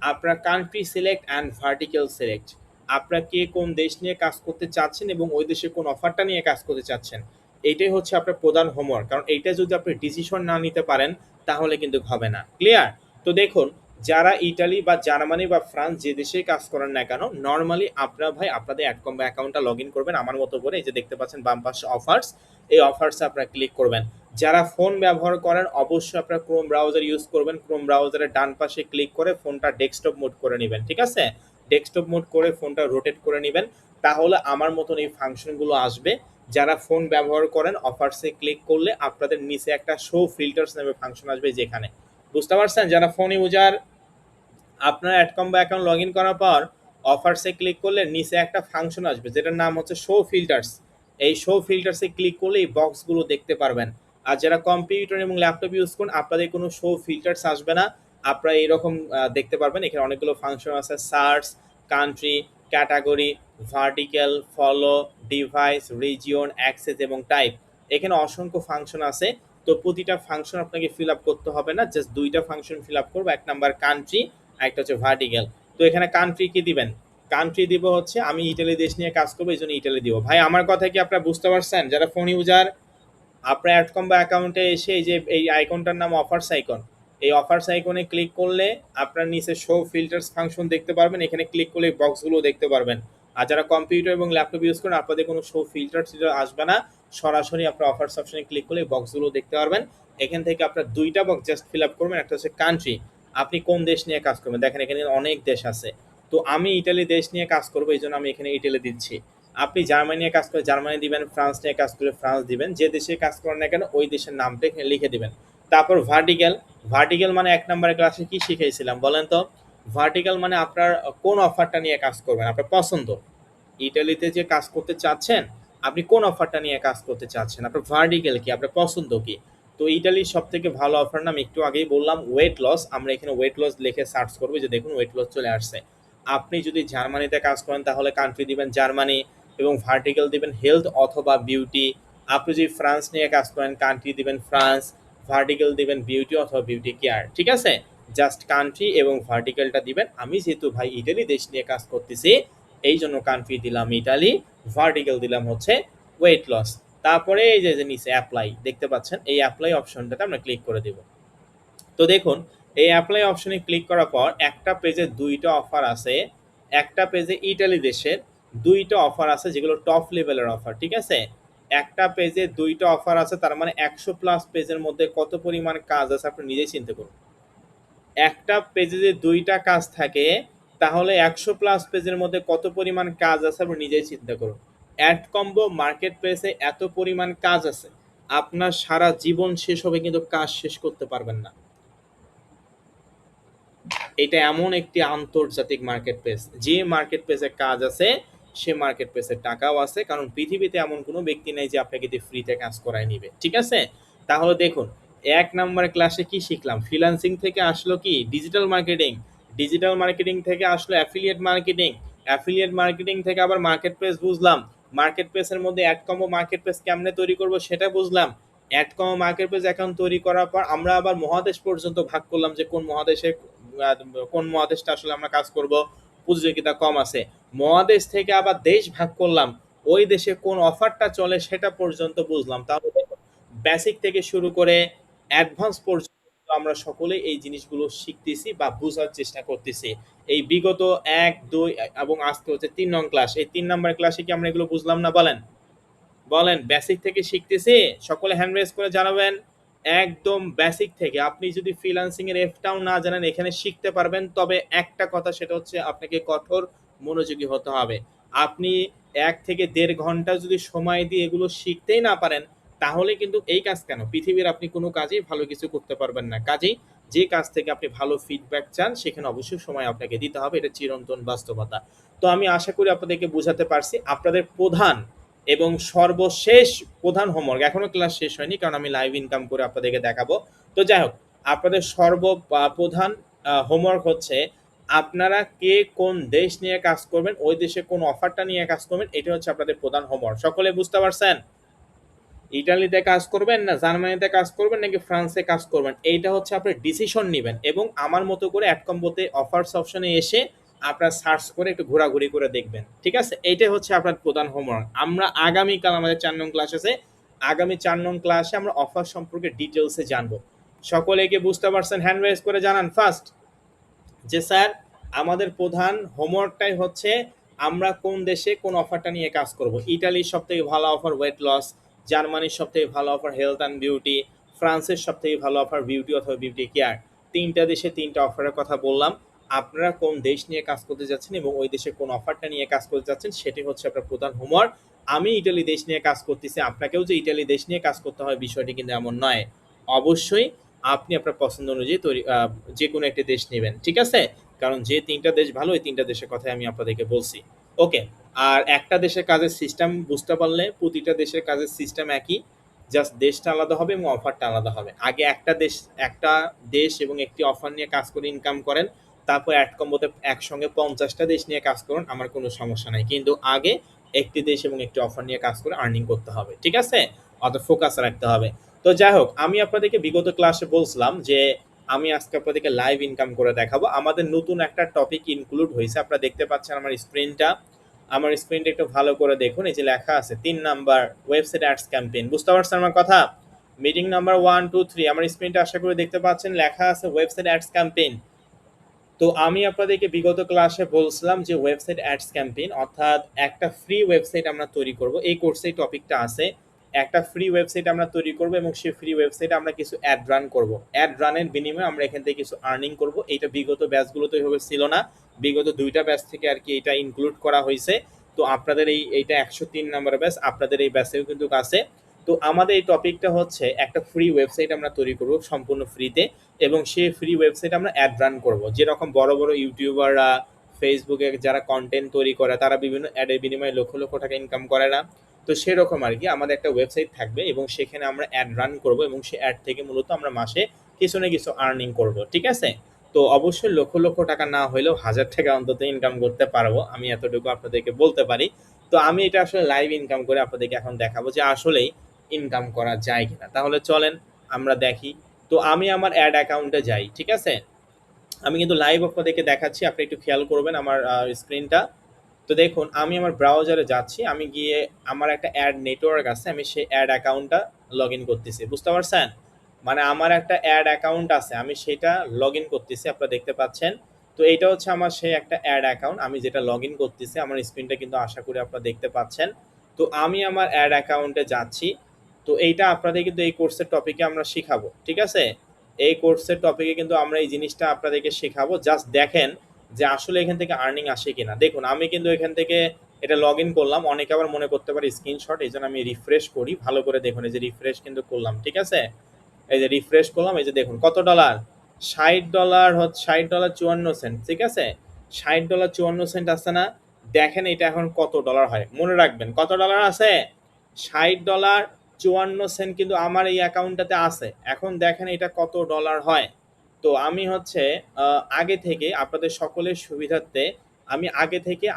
আপনারা country select and vertical select. আপনারা কে কোন দেশ নিয়ে কাজ করতে চাচ্ছেন এবং ওই দেশে কোন অফারটা নিয়ে কাজ করতে চাচ্ছেন, এইটাই হচ্ছে আপনার প্রধান হোমওয়ার্ক। কারণ এইটা যদি আপনি ডিসিশন না নিতে পারেন তাহলে কিন্তু হবে না। ক্লিয়ার? তো দেখুন, যারা ইটালি বা জার্মানি বা ফ্রান্স যে দেশেই কাজ করেন না কেন, নর্মালি আপনারা ভাই আপনাদের অ্যাডকম্বো অ্যাকাউন্টটা লগ ইন করবেন আমার মতো করে। এই যে দেখতে পাচ্ছেন বাম পাশে অফার্স, এই অফার্সে আপনারা ক্লিক করবেন। যারা ফোন ব্যবহার করেন অবশ্যই আপনারা ক্রোম ব্রাউজার ইউজ করবেন। ক্রোম ব্রাউজারের ডান পাশে ক্লিক করে ফোনটা ডেস্কটপ মোড করে নেবেন, ঠিক আছে? ডেস্কটপ মোড করে ফোনটা রোটেট করে নেবেন, তাহলে আমার মতন এই ফাংশনগুলো আসবে। যারা ফোন ব্যবহার করেন অফার্সে ক্লিক করলে আপনাদের নিচে একটা শো ফিল্টার্স নামে ফাংশন আসবে, যেখানে বুঝতে পারছেন যারা ফোন ইউজার, আপনার অ্যাডকম্বো অ্যাকাউন্ট লগ ইন করার পর অফার্সে ক্লিক করলে নিচে একটা ফাংশন আসবে যেটার নাম হচ্ছে শো ফিল্টার্স। এই শো ফিল্টার্সে ক্লিক করলে এই বক্সগুলো দেখতে পারবেন। আর যারা কম্পিউটার এবং ল্যাপটপ ইউজ করেন আপনাদের কোনো শো ফিল্টার্স আসবে না, আপনারা এইরকম দেখতে পারবেন। এখানে অনেকগুলো ফাংশন আছে, search, country, category, vertical, follow, device, region, access এবং টাইপ। এখানে অসংখ্য ফাংশন আছে। তো প্রতিটা ফাংশন আপনাকে ফিল আপ করতে হবে না, জাস্ট দুইটা ফাংশন ফিল আপ করবো। এক নাম্বার কান্ট্রি, একটা হচ্ছে ভার্টিক্যাল। তো এখানে কান্ট্রি কি দিবেন? কান্ট্রি দিব হচ্ছে আমি ইটালি দেশ নিয়ে কাজ করবো, এই জন্য ইটালি দিব। ভাই আমার কথা কি আপনারা বুঝতে পারছেন? যারা ফোন ইউজার, আপনার অ্যাডকম্বো অ্যাকাউন্টে এসে এই যে এই আইকনটার নাম অফার্স আইকন, এই অফার্স আইকনে ক্লিক করলে আপনার নিচে শো ফিল্টার্স ফাংশন দেখতে পারবেন, এখানে ক্লিক করলে এই বক্সগুলো দেখতে পারবেন। আর যারা কম্পিউটার এবং ল্যাপটপ ইউজ করেন আপনাদের কোনো শো ফিল্টার আসবে না, সরাসরি আপনার অফার্স অপশনে ক্লিক করলে এই বক্সগুলো দেখতে পারবেন। এখান থেকে আপনার দুইটা বক্স জাস্ট ফিল আপ করবেন, একটা হচ্ছে কান্ট্রি, আপনি কোন দেশ নিয়ে কাজ করবেন, দেখেন এখানে অনেক দেশ আছে। তো আমি ইটালি দেশ নিয়ে কাজ করবো, এই জন্য আমি এখানে ইটালি দিচ্ছি। আপনি জার্মানি নিয়ে কাজ করলে জার্মানি দিবেন, ফ্রান্স নিয়ে কাজ করলে ফ্রান্স দিবেন, যে দেশে কাজ করেন না কেন ওই দেশের নামটা এখানে লিখে দিবেন। তারপর ভার্টিক্যাল, ভার্টিক্যাল মানে 1 নম্বরের ক্লাসে কি শিখাইছিলাম বলেন তো? ভার্টিক্যাল মানে আপনার কোন অফারটা নিয়ে কাজ করবেন, আপনার পছন্দ। ইটালিতে যে কাজ করতে চাচ্ছেন, আপনি কোন অফারটা নিয়ে কাজ করতে চাচ্ছেন, আপনার ভার্টিক্যাল কি, আপনার পছন্দ কি। তো ইটালির সব থেকে ভালো অফার নাম একটু আগেই বললাম, ওয়েট লস। আমরা এখানে ওয়েট লস লিখে সার্চ করবো, যে দেখুন ওয়েট লস চলে আসছে। আপনি যদি জার্মানিতে কাজ করেন তাহলে কান্ট্রি দিবেন জার্মানি এবং ভার্টিক্যাল দিবেন হেলথ অথবা বিউটি। আপনি যদি ফ্রান্স নিয়ে কাজ করেন কান্ট্রি দিবেন ফ্রান্স, ভার্টিক্যাল দিবেন বিউটি অথবা বিউটি কেয়ার। ঠিক আছে, জাস্ট কান্ট্রি এবং ভার্টিক্যালটা দিবেন। আমি যেহেতু ভাই ইটালি দেশ নিয়ে কাজ করতেছি এই জন্য কান্ট্রি দিলাম ইটালি, ভার্টিক্যাল দিলাম হচ্ছে ওয়েট লস। তারপরে এই যে নিচে অ্যাপ্লাই দেখতে পাচ্ছেন, এই অ্যাপ্লাই অপশনটাতে আমরা ক্লিক করে দেব। তো দেখুন এই অ্যাপ্লাই অপশনে ক্লিক করার পর একটা পেজে দুইটা অফার আছে, একটা পেজে ইটালি দেশের দুইটা অফার আছে যেগুলো টপ লেভেলের অফার। ঠিক আছে, একটা পেজে দুইটা অফার আছে, তার মানে 100+ পেজের মধ্যে কত পরিমাণ কাজ আছে আপনি নিজেই চিন্তা করুন। একটা পেজে যে দুইটা কাজ থাকে তাহলে 100+ পেজের মধ্যে কত পরিমাণ কাজ আছে আপনি নিজেই চিন্তা করুন। অ্যাডকম্বো মার্কেট প্লেসে এত পরিমাণ কাজ আছে, আপনার সারা জীবন শেষ হবে কিন্তু কাজ শেষ করতে পারবেন না। এটা এমন একটি আন্তর্জাতিক মার্কেট প্লেস, যে মার্কেট প্লেসে কাজ আছে সে মার্কেট প্লেসের টাকাও আছে, কারণ পৃথিবীতে এমন কোনো ব্যক্তি নেই যে আপনাকে দিয়ে ফ্রিতে কাজ করায় নিবে। ঠিক আছে, তাহলে দেখুন 1 নম্বর ক্লাসে কি শিখলাম, ফ্রিল্যান্সিং থেকে আসলো কি ডিজিটাল মার্কেটিং, ডিজিটাল মার্কেটিং থেকে আসলো অ্যাফিলিয়েট মার্কেটিং, অ্যাফিলিয়েট মার্কেটিং থেকে আবার মার্কেট প্লেস বুঝলাম, মার্কেট প্লেসের মধ্যে অ্যাডকম্বো মার্কেট প্লেস কেমনে তৈরি করবো সেটা বুঝলাম। অ্যাডকম্বো মার্কেট প্লেস অ্যাকাউন্ট তৈরি করার পর আমরা আবার মহাদেশ পর্যন্ত ভাগ করলাম, যে কোন মহাদেশে কোন মহাদেশটা আসলে আমরা কাজ করব, প্রতিযোগিতা কম আছে। মহাদেশ থেকে আবার দেশ ভাগ করলাম, ওই দেশে কোন অফারটা চলে সেটা পর্যন্ত বুঝলাম। তাহলে বেসিক থেকে শুরু করে অ্যাডভান্স পর্যন্ত আমরা সকলে এই জিনিসগুলো শিখতেছি বা বোঝার চেষ্টা করতেছি। এই বিগত 1, 2 এবং আজকে হচ্ছে 3 নং ক্লাস, এই 3 নম্বর ক্লাসে কি আমরা এগুলো বুঝলাম না বলেন? বলেন বেসিক থেকে শিখতেছি, সকলে হ্যান্ড রেজ করে জানাবেন। একদম বেসিক থেকে আপনি যদি ফ্রিল্যান্সিং এর এফটাও না জানেন এখানে শিখতে পারবেন, তবে একটা কথা সেটা হচ্ছে আপনাকে কঠোর মনোযোগী হতে হবে। আপনি 1 থেকে 1.5 ঘন্টা যদি সময় দিয়ে এগুলো শিখতেই না পারেন তাহলে কিন্তু এই কাজ কেন, পৃথিবীর আপনি কোনো কাজেই ভালো কিছু করতে পারবেন না। কাজেই যে কাজ থেকে আপনি ভালো ফিডব্যাক চান সেখানে অবশ্যই সময় আপনাকে দিতে হবে, এটা চিরন্তন বাস্তবতা। তো আমি আশা করি আপনাদেরকে বোঝাতে পারছি। আপনাদের প্রধান এবং সর্বশেষ প্রধান হোমওয়ার্ক, এখনো ক্লাস শেষ হয়নি কারণ আমি লাইভ ইনকাম করে আপনাদেরকে দেখাবো। তো যাই হোক, আপনাদের প্রধান হোমওয়ার্ক হচ্ছে আপনারা কে কোন দেশ নিয়ে কাজ করবেন, ওই দেশে কোন অফারটা নিয়ে কাজ করবেন, এটা হচ্ছে আপনাদের প্রধান হোমওয়ার্ক। সকলে বুঝতে পারছেন? ইটালিতে কাজ করবেন না জার্মানিতে কাজ করবেন নাকি ফ্রান্সে কাজ করবেন, এইটা হচ্ছে আপনি ডিসিশন নেবেন। এবং আমার মতো করে অ্যাডকম্বোতে অফার্স অপশনে এসে আপনার সার্চ করে একটু ঘোরাঘুরি করে দেখবেন। ঠিক আছে, এইটাই হচ্ছে আপনার প্রধান হোমওয়ার্ক। আমরা আগামীকাল আমাদের 4 নং ক্লাস আছে, আগামী 4 নং ক্লাসে আমরা অফার সম্পর্কে ডিটেলসে জানবো। সকলে কি বুঝতে পারছেন? হ্যান্ড রেজ করে জানান ফার্স্ট যে স্যার আমাদের প্রধান হোমওয়ার্কটাই হচ্ছে আমরা কোন দেশে কোন অফারটা নিয়ে কাজ করব। ইটালির সব থেকে ভালো অফার ওয়েট লস, জার্মানির সব থেকে ভালো অফার হেলথ অ্যান্ড বিউটি, ফ্রান্সের সব থেকে ভালো অফার বিউটি অথবা বিউটি কেয়ার। 3টা দেশে 3টা অফারের কথা বললাম। আপনারা কোন দেশ নিয়ে কাজ করতে যাচ্ছেন এবং ওই দেশে কোন অফারটা নিয়ে কাজ করতে যাচ্ছেন সেটি হচ্ছে আপনার প্রধান হোমওয়ার্ক। আমি ইটালি দেশ নিয়ে কাজ করতেছি, আপনাকেও যে ইটালি দেশ নিয়ে কাজ করতে হয় বিষয়টি কিন্তু এমন নয়। অবশ্যই আপনি আপনার পছন্দ অনুযায়ী যে কোনো একটি দেশ নেবেন। ঠিক আছে, কারণ যে 3টা দেশ ভালো ওই 3টা দেশের কথাই আমি আপনাদেরকে বলছি। ওকে, আর একটা দেশের কাজের সিস্টেম বুঝতে পারলে প্রতিটা দেশের কাজের সিস্টেম একই, জাস্ট দেশটা আলাদা হবে এবং অফারটা আলাদা হবে। আগে একটা দেশ এবং একটি অফার নিয়ে কাজ করে ইনকাম করেন, তারপর অ্যাডকম্বোতে একসঙ্গে 50টা দেশ নিয়ে কাজ করুন, আমার কোনো সমস্যা নাই, কিন্তু আগে একটি দেশ এবং একটি অফার নিয়ে কাজ করে আর্নিং করতে হবে। ঠিক আছে, অত ফোকাস রাখতে হবে। তো যাই হোক, আমি আপনাদেরকে বিগত ক্লাসে বলছিলাম যে আমি আজকে আপনাদেরকে লাইভ ইনকাম করে দেখাবো। আমাদের নতুন একটা টপিক ইনক্লুড হয়েছে, আপনারা দেখতে পাচ্ছেন আমার স্ক্রিনটা একটু ভালো করে দেখুন। এই যে লেখা আছে 3 নাম্বার ওয়েবসাইট অ্যাডস ক্যাম্পেইন, বুঝতে পারছেন আমার কথা? মিটিং নাম্বার 1 2 3 আমার স্ক্রিনটা আশা করি দেখতে পাচ্ছেন, লেখা আছে ওয়েবসাইট অ্যাডস ক্যাম্পেইন। তো আমি আপনাদেরকে বিগত ক্লাসে বলছিলাম যে ওয়েবসাইট অ্যাডস ক্যাম্পেইন অর্থাৎ একটা ফ্রি ওয়েবসাইট আমরা তৈরি করব। এই কোর্সে এই টপিকটা আছে, একটা ফ্রি ওয়েবসাইট আমরা তৈরি করব এবং সেই ফ্রি ওয়েবসাইটে আমরা কিছু অ্যাড রান করব। অ্যাড রানের বিনিময়ে আমরা এখান থেকে কিছু আর্নিং করব। এইটা বিগত ব্যাচগুলোতে এভাবে ছিল না, বিগত 2টা ব্যাচ থেকে আর কি এটা ইনক্লুড করা হয়েছে। তো আপনাদের এইটা 103 নাম্বার ব্যাচ, আপনাদের এই ব্যাচেও কিন্তু আছে। তো আমাদের এই টপিকটা হচ্ছে একটা ফ্রি ওয়েবসাইট আমরা তৈরি করব সম্পূর্ণ ফ্রিতে, এবং সেই ফ্রি ওয়েবসাইট আমরা অ্যাড রান করবো। যেরকম বড় বড় ইউটিউবাররা ফেসবুকে যারা কন্টেন্ট তৈরি করে তারা বিভিন্ন অ্যাডের বিনিময়ে লক্ষ লক্ষ টাকা ইনকাম করে না, তো সেরকম আর কি আমাদের একটা ওয়েবসাইট থাকবে এবং সেখানে আমরা অ্যাড রান করব এবং সেই অ্যাড থেকে মূলত আমরা মাসে কিছু না কিছু আর্নিং করব, ঠিক আছে? তো অবশ্যই লক্ষ লক্ষ টাকা না হলেও 1000 টাকা অন্তত ইনকাম করতে পারবো, আমি এতটুকু আপনাদেরকে বলতে পারি। তো আমি এটা আসলে লাইভ ইনকাম করে আপনাদেরকে এখন দেখাবো যে আসলেই ইনকাম করা যায় কিনা। তাহলে চলেন আমরা দেখি। তো আমি আমার অ্যাড অ্যাকাউন্টে যাই, ঠিক আছে? আমি কিন্তু লাইভ আপনাদেরকে দেখাচ্ছি, আপনি একটু খেয়াল করবেন আমার স্ক্রিনটা। তো দেখুন আমি আমার ব্রাউজারে যাচ্ছি, আমি গিয়ে আমার একটা অ্যাড নেটওয়ার্ক আছে, আমি সেই অ্যাড অ্যাকাউন্টটা লগ ইন করতেছি, বুঝতে পারছেন? মানে আমার একটা অ্যাড অ্যাকাউন্ট আছে, আমি সেটা লগ ইন করতেছি, আপনারা দেখতে পাচ্ছেন। তো এইটা হচ্ছে আমার সেই একটা অ্যাড অ্যাকাউন্ট, আমি যেটা লগ ইন করতেছি। আমার স্ক্রিনটা কিন্তু আশা করি আপনারা দেখতে পাচ্ছেন। তো আমি আমার অ্যাড অ্যাকাউন্টে যাচ্ছি। তো এইটা আপনাদের কিন্তু এই কোর্সের টপিকে আমরা শিখাবো, ঠিক আছে? এই কোর্সের টপিকে কিন্তু আমরা এই জিনিসটা আপনাদেরকে শেখাবো। জাস্ট দেখেন যে আসলে এখান থেকে আর্নিং আসে কিনা। দেখুন আমি কিন্তু এখান থেকে এটা লগ ইন করলাম, অনেকে আবার মনে করতে পারে স্ক্রিনশট, এই জন্য আমি রিফ্রেশ করি। ভালো করে দেখুন, এই যে রিফ্রেশ কিন্তু করলাম, ঠিক আছে? এই যে রিফ্রেশ করলাম, এই যে দেখুন কত ডলার, $60 হচ্ছে $60.54, ঠিক আছে? $60.54 আছে না? দেখেন এটা এখন কত ডলার হয়, মনে রাখবেন কত ডলার আছে। $60.54 কিন্তু আমার এই অ্যাকাউন্টটাতে আছে। এখন দেখেন এটা কত ডলার হয়। তো আমি হচ্ছে আগে থেকে আপনাদের সকলের সুবিধার্থে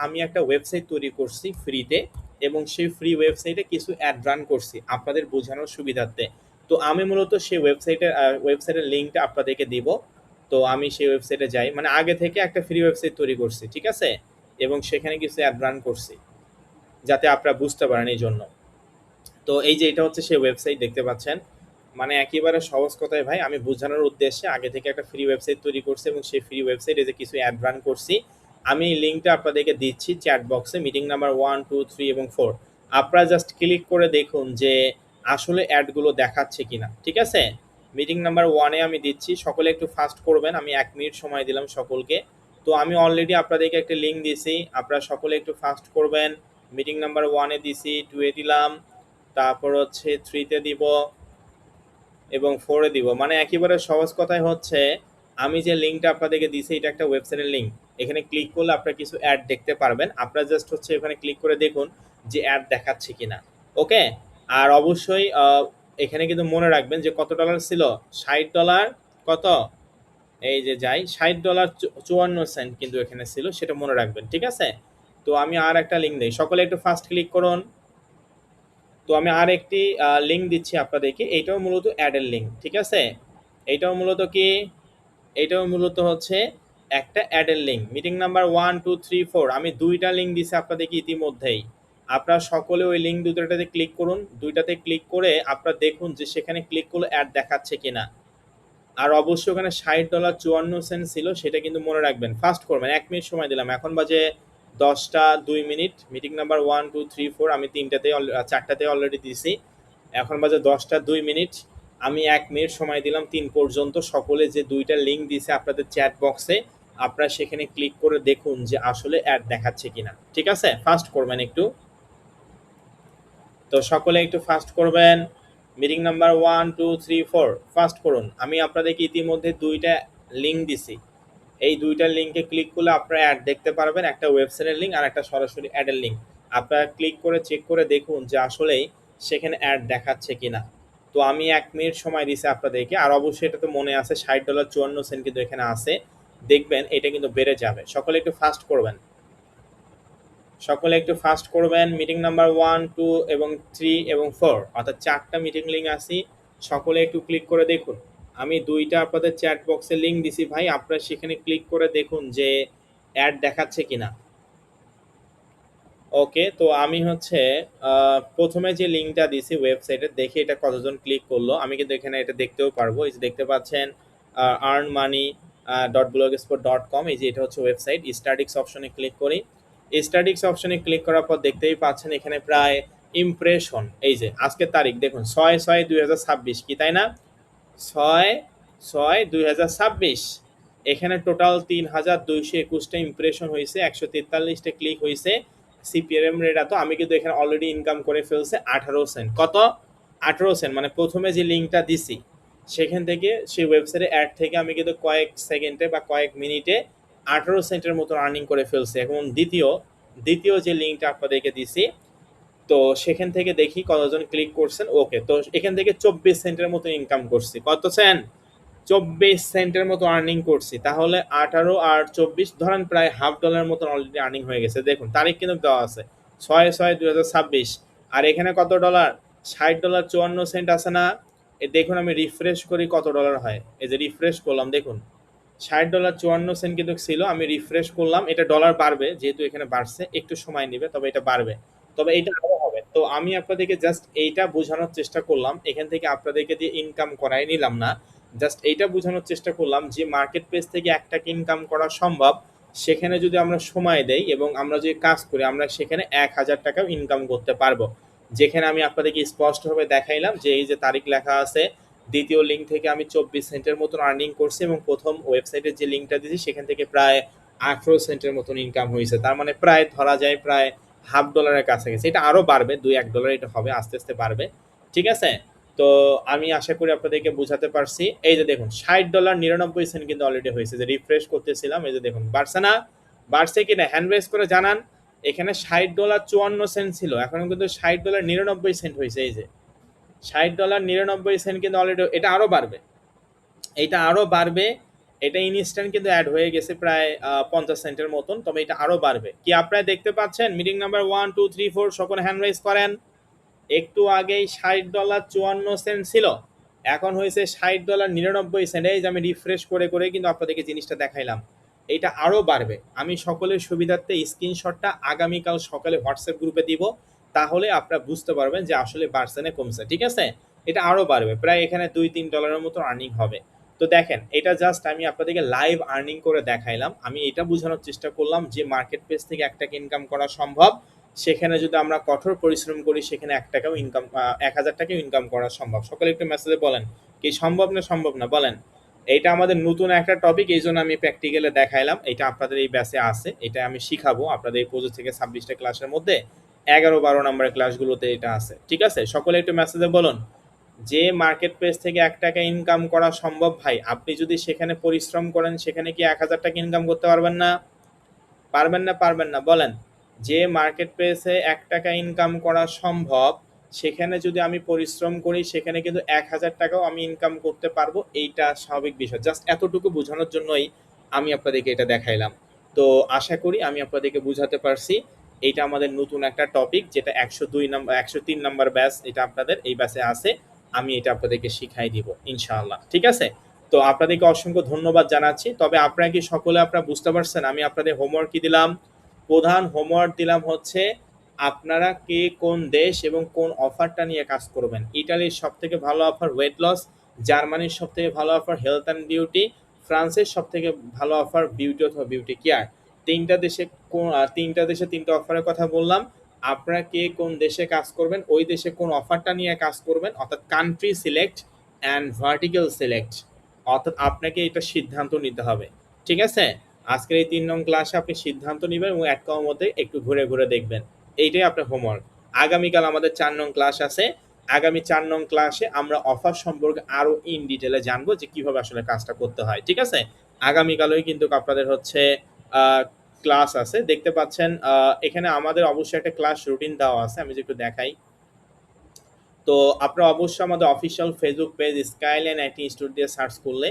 আমি একটা ওয়েবসাইট তৈরি করছি ফ্রিতে, এবং সেই ফ্রি ওয়েবসাইটে কিছু অ্যাড রান করছি আপনাদের বোঝানোর সুবিধার্থে। তো আমি মূলত সেই ওয়েবসাইটের লিঙ্কটা আপনাদেরকে দিব। তো আমি সেই ওয়েবসাইটে যাই, মানে আগে থেকে একটা ফ্রি ওয়েবসাইট তৈরি করছি, ঠিক আছে? এবং সেখানে কিছু অ্যাড রান করছি যাতে আপনারা বুঝতে পারেন এই জন্য। তো এই যে এটা হচ্ছে সেই ওয়েবসাইট, দেখতে পাচ্ছেন। মানে একেবারে সহজ কথায় ভাই আমি বোঝানোর উদ্দেশ্যে আগে থেকে একটা ফ্রি ওয়েবসাইট তৈরি করছি এবং সেই ফ্রি ওয়েবসাইটে যে কিছু অ্যাড রান করছি। আমি লিঙ্কটা আপনাদেরকে দিচ্ছি চ্যাট বক্সে, মিটিং নাম্বার 1 2 3 এবং 4। আপনারা জাস্ট ক্লিক করে দেখুন যে আসলে অ্যাডগুলো দেখাচ্ছে কিনা, ঠিক আছে? মিটিং নাম্বার 1-এ আমি দিচ্ছি, সকলে একটু ফাস্ট করবেন, আমি 1 মিনিট সময় দিলাম সকলকে। তো আমি অলরেডি আপনাদেরকে একটা লিঙ্ক দিয়েছি, আপনারা সকলে একটু ফাস্ট করবেন। মিটিং নাম্বার 1-এ দিছি, 2-এ দিলাম, তারপর হচ্ছে 3-তে দিব এবং 4-এ দিব। মানে একেবারে সহজ কথাই হচ্ছে আমি যে লিঙ্কটা আপনাদেরকে দিছি এটা একটা ওয়েবসাইটের লিঙ্ক। এখানে ক্লিক করলে আপনারা কিছু অ্যাড দেখতে পারবেন। আপনারা জাস্ট হচ্ছে এখানে ক্লিক করে দেখুন যে অ্যাড দেখাচ্ছে কিনা। ওকে? আর অবশ্যই এখানে কিন্তু মনে রাখবেন যে কত ডলার ছিল? $60 কত? এই যে যাই $60.54 কিন্তু এখানে ছিল, সেটা মনে রাখবেন, ঠিক আছে? তো আমি আর একটা লিঙ্ক দেই, সকলে একটু ফাস্ট ক্লিক করুন। তো আমি আর একটি লিঙ্ক দিচ্ছি আপনাদেরকে, এইটাও মূলত অ্যাডের লিঙ্ক, ঠিক আছে? এইটাও মূলত কি, এইটাও মূলত হচ্ছে একটা অ্যাডের লিঙ্ক। মিটিং নাম্বার 1 2 3 4 আমি 2টা লিঙ্ক দিছি আপনাদেরকে ইতিমধ্যেই। আপনারা সকলে ওই লিঙ্ক দুটোটাতে ক্লিক করুন, দুইটাতে ক্লিক করে আপনারা দেখুন যে সেখানে ক্লিক করলে অ্যাড দেখাচ্ছে কিনা। আর অবশ্যই ওখানে $60.54 ছিল, সেটা কিন্তু মনে রাখবেন। ফাস্ট করবেন, 1 মিনিট সময় দিলাম, এখন বাজে 10টা 2 মিনিট। মিটিং নাম্বার 1 2 3 4 আমি 4টাতে অলরেডি দিয়েছি, এখন বাজে 10টা 2 মিনিট। আমি 1 মিনিট সময় দিলাম 3 পর্যন্ত। সকলে যে 2টা লিঙ্ক দিয়েছে আপনাদের চ্যাট বক্সে, আপনারা সেখানে ক্লিক করে দেখুন যে আসলে অ্যাড দেখাচ্ছে কিনা, ঠিক আছে? ফাস্ট করবেন একটু। তো সকলে একটু ফাস্ট করবেন। মিটিং নাম্বার 1 2 3 4 ফাস্ট করুন। আমি আপনাদেরকে ইতিমধ্যে 2টা লিঙ্ক দিছি, এই 2টা লিঙ্কে ক্লিক করলে আপনারা অ্যাড দেখতে পারবেন, একটা ওয়েবসাইটের লিঙ্ক আর একটা সরাসরি অ্যাডের লিঙ্ক। আপনারা ক্লিক করে চেক করে দেখুন যে আসলেই সেখানে অ্যাড দেখাচ্ছে কিনা। তো আমি 1 মিনিট সময় দিছি আপনাদেরকে। আর অবশ্যই এটা তো মনে আছে $60.54 কিন্তু এখানে আছে, দেখবেন এটা কিন্তু বেড়ে যাবে। সকলে একটু ফাস্ট করবেন, সকলে একটু ফাস্ট করবেন। মিটিং নাম্বার 1 2 এবং 3 এবং 4 অর্থাৎ 4টা মিটিং লিঙ্ক আছে, সকলে একটু ক্লিক করে দেখুন আমি ২টা আপনাদের চ্যাট বক্সে লিংক দিছি ভাই। আপনারা সেখানে ক্লিক করে দেখুন যে অ্যাড দেখাচ্ছে কিনা। ওকে, তো আমি হচ্ছে ১ম এ যে লিংকটা দিছি ওয়েবসাইটে দেখি এটা কতজন ক্লিক করলো। আমি কিন্তু এখানে এটা দেখতেও পারবো। এই যে দেখতে পাচ্ছেন earnmoney.blogspot.com, এই যে এটা হচ্ছে ওয়েবসাইট। স্ট্যাটিক্স অপশনে ক্লিক করি। স্ট্যাটিক্স অপশনে ক্লিক করার পর দেখতেই পাচ্ছেন এখানে প্রায় ইমপ্রেশন, এই যে আজকের তারিখ দেখুন ৬/৬/২০২৬, কি তাই না? ৬/৬/২০২৬। এখানে টোটাল ৩,২২১টা ইমপ্রেশন হয়েছে, ১৪৩টা ক্লিক হয়েছে। সিপিআরএম রেট এত, আমি কিন্তু এখানে অলরেডি ইনকাম করে ফেলছে 18 সেন্ট। কত? 18 সেন্ট। মানে প্রথমে যে লিঙ্কটা দিছি সেখান থেকে, সেই ওয়েবসাইটে অ্যাড থেকে আমি কিন্তু কয়েক সেকেন্ডে বা কয়েক মিনিটে 18 সেন্টের মতো আর্নিং করে ফেলছি। এখন দ্বিতীয় যে লিঙ্কটা আপনাদেরকে দিছি, তো সেখান থেকে দেখি কতজন ক্লিক করছেন। ওকে, তো এখান থেকে 24 সেন্টের মতো ইনকাম করছি। কত সেন্ট? 24 সেন্টের মতো আর্নিং করছি। তাহলে 18 আর 24 ধরেন প্রায় $1/2 মতন অলরেডি আর্নিং হয়ে গেছে। দেখুন তারিখ কিন্তু দেওয়া আছে ৬/৬/২০২৬। আর এখানে কত ডলার? $60.54 আছে না? দেখুন আমি রিফ্রেশ করি কত ডলার হয়। এই যে রিফ্রেশ করলাম, দেখুন $60.54 কিন্তু ছিল। আমি রিফ্রেশ করলাম, এটা ডলার বাড়বে যেহেতু এখানে বাড়ছে, একটু সময় নেবে তবে এটা বাড়বে, তবে এটা আরো হবে। তো আমি আপনাদেরকে জাস্ট এইটা বোঝানোর চেষ্টা করলাম, এখান থেকে আপনাদেরকে দিয়ে ইনকাম করাই নিলাম না, জাস্ট এইটা বোঝানোর চেষ্টা করলাম যে মার্কেট প্লেস থেকে টাকা ইনকাম করা সম্ভব। সেখানে যদি আমরা সময় দেই এবং আমরা যদি কাজ করি, আমরা সেখানে ১,০০০ টাকাও ইনকাম করতে পারবো। যেখানে আমি আপনাদেরকে স্পষ্টভাবে দেখাইলাম যে এই যে তারিখ লেখা আছে, দ্বিতীয় লিঙ্ক থেকে আমি 24 সেন্টের মতন আর্নিং করছি এবং প্রথম ওয়েবসাইটের যে লিঙ্কটা দিয়েছি সেখান থেকে প্রায় 18 সেন্টের মতন ইনকাম হয়েছে। তার মানে প্রায় ধরা যায় প্রায় $1/2 কাছাকাছি। এটা আরও বাড়বে, $2-1 এটা হবে, আস্তে আস্তে বাড়বে। ঠিক আছে, তো আমি আশা করি আপনাদেরকে বোঝাতে পারছি। এই যে দেখুন $60.99 কিন্তু অলরেডি হয়েছে, যে রিফ্রেশ করতেছিলাম, এই যে দেখুন বাড়ছে না? বাড়ছে কিনা হ্যান্ড রেজ করে জানান। এখানে $60.54 ছিল, এখন কিন্তু $60.99 হয়েছে। এই যে $60.99 কিন্তু অলরেডি, এটা আরও বাড়বে, এটা আরও বাড়বে। এটা ইনস্ট্যান্ট কিন্তু অ্যাড হয়ে গেছে প্রায় 50 সেন্টের মতন, তবে এটা আরও বাড়বে। কি আপনারা দেখতে পাচ্ছেন? মিটিং নাম্বার 1 2 3 4 সকলে হ্যান্ড রাইজ করেন। একটু আগেই $60.54 ছিল, এখন হয়েছে $60.99। এই যে আমি রিফ্রেশ করে করে কিন্তু আপনাদেরকে জিনিসটা দেখাইলাম, এটা আরও বাড়বে। আমি সকলের সুবিধার্থে স্ক্রিনশটটা আগামীকাল সকালে হোয়াটসঅ্যাপ গ্রুপে দিব, তাহলে আপনারা বুঝতে পারবেন যে আসলে বাড়ছে না কমছে। ঠিক আছে, এটা আরও বাড়বে, প্রায় এখানে $2-3 মতো আর্নিং হবে। তো দেখেন, এটা জাস্ট আমি আপনাদেরকে লাইভ আর্নিং করে দেখাইলাম। আমি এটা বোঝানোর চেষ্টা করলাম যে মার্কেট প্লেস থেকে টাকা ইনকাম করা সম্ভব। সেখানে যদি আমরা কঠোর পরিশ্রম করি সেখানে 1,000 টাকাও ইনকাম করা সম্ভব। সকলে একটু মেসেজে বলেন কি সম্ভব না সম্ভব না বলেন। এইটা আমাদের নতুন একটা টপিক, এই জন্য আমি প্র্যাকটিক্যালে দেখাইলাম। এটা আপনাদের এই ব্যাচে আছে, এটা আমি শিখাবো আপনাদের এই 25 থেকে 26টা ক্লাসের মধ্যে 11-12 নম্বরের ক্লাসগুলোতে এটা আছে। ঠিক আছে, সকলে একটু মেসেজে বলুন যে মার্কেট প্লেস থেকে টাকা ইনকাম করা সম্ভব। ভাই আপনি যদি সেখানে পরিশ্রম করেন সেখানে কি 1,000 টাকা ইনকাম করতে পারবেন না? পারবেন না? পারবেন না? বলেন। যে মার্কেট প্লেসে টাকা ইনকাম করা সম্ভব, সেখানে যদি আমি পরিশ্রম করি সেখানে কিন্তু 1,000 টাকাও আমি ইনকাম করতে পারবো, এইটা স্বাভাবিক বিষয়। জাস্ট এতটুকু বোঝানোর জন্যই আমি আপনাদেরকে এটা দেখাইলাম। তো আশা করি আমি আপনাদেরকে বুঝাতে পারছি। এইটা আমাদের নতুন একটা টপিক, যেটা 103 নাম্বার ব্যাচ, এটা আপনাদের এই ব্যাচে আছে। আমি এটা আপনাদেরকে শিখাই দিব ইনশাআল্লাহ। ঠিক আছে, তো আপনাদেরকে অসংখ্য ধন্যবাদ জানাচ্ছি। তবে আপনারা কি সকলে আপনারা বুঝতে পারছেন আমি আপনাদের হোমওয়ার্ক কি দিলাম? প্রধান হোমওয়ার্ক দিলাম হচ্ছে আপনারা কে কোন দেশ এবং কোন অফারটা নিয়ে কাজ করবেন। ইটালির সব থেকে ভালো অফার ওয়েট লস, জার্মানির সব থেকে ভালো অফার হেলথ অ্যান্ড বিউটি, ফ্রান্সের সব থেকে ভালো অফার বিউটি অথবা বিউটি কেয়ার। তিনটা দেশে তিনটা অফারের কথা বললাম। আপনারা কে কোন দেশে কাজ করবেন, ওই দেশে কোন অফারটা নিয়ে কাজ করবেন, অর্থাৎ country select and vertical select, অর্থাৎ আপনাকে এটা সিদ্ধান্ত নিতে হবে। ঠিক আছে, আজকের এই 3 নং ক্লাসে আপনি সিদ্ধান্ত নেবেন এবং কমের মধ্যে একটু ঘুরে ঘুরে দেখবেন। এইটাই আপনার হোমওয়ার্ক। আগামীকাল আমাদের 4 নং ক্লাস আছে। আগামী 4 নং ক্লাসে আমরা অফার সম্পর্কে আরও ইন ডিটেলে জানবো যে কিভাবে আসলে কাজটা করতে হয়। ঠিক আছে, আগামীকালই কিন্তু আপনাদের হচ্ছে ক্লাস আছে, দেখতে পাচ্ছেন। এখানে আমাদের অবশ্যই একটা ক্লাস রুটিন দেওয়া আছে, আমি যে একটু দেখাই। তো আপনারা অবশ্যই আমাদের official Facebook page skyline IT institute দিয়ে সার্চ করলে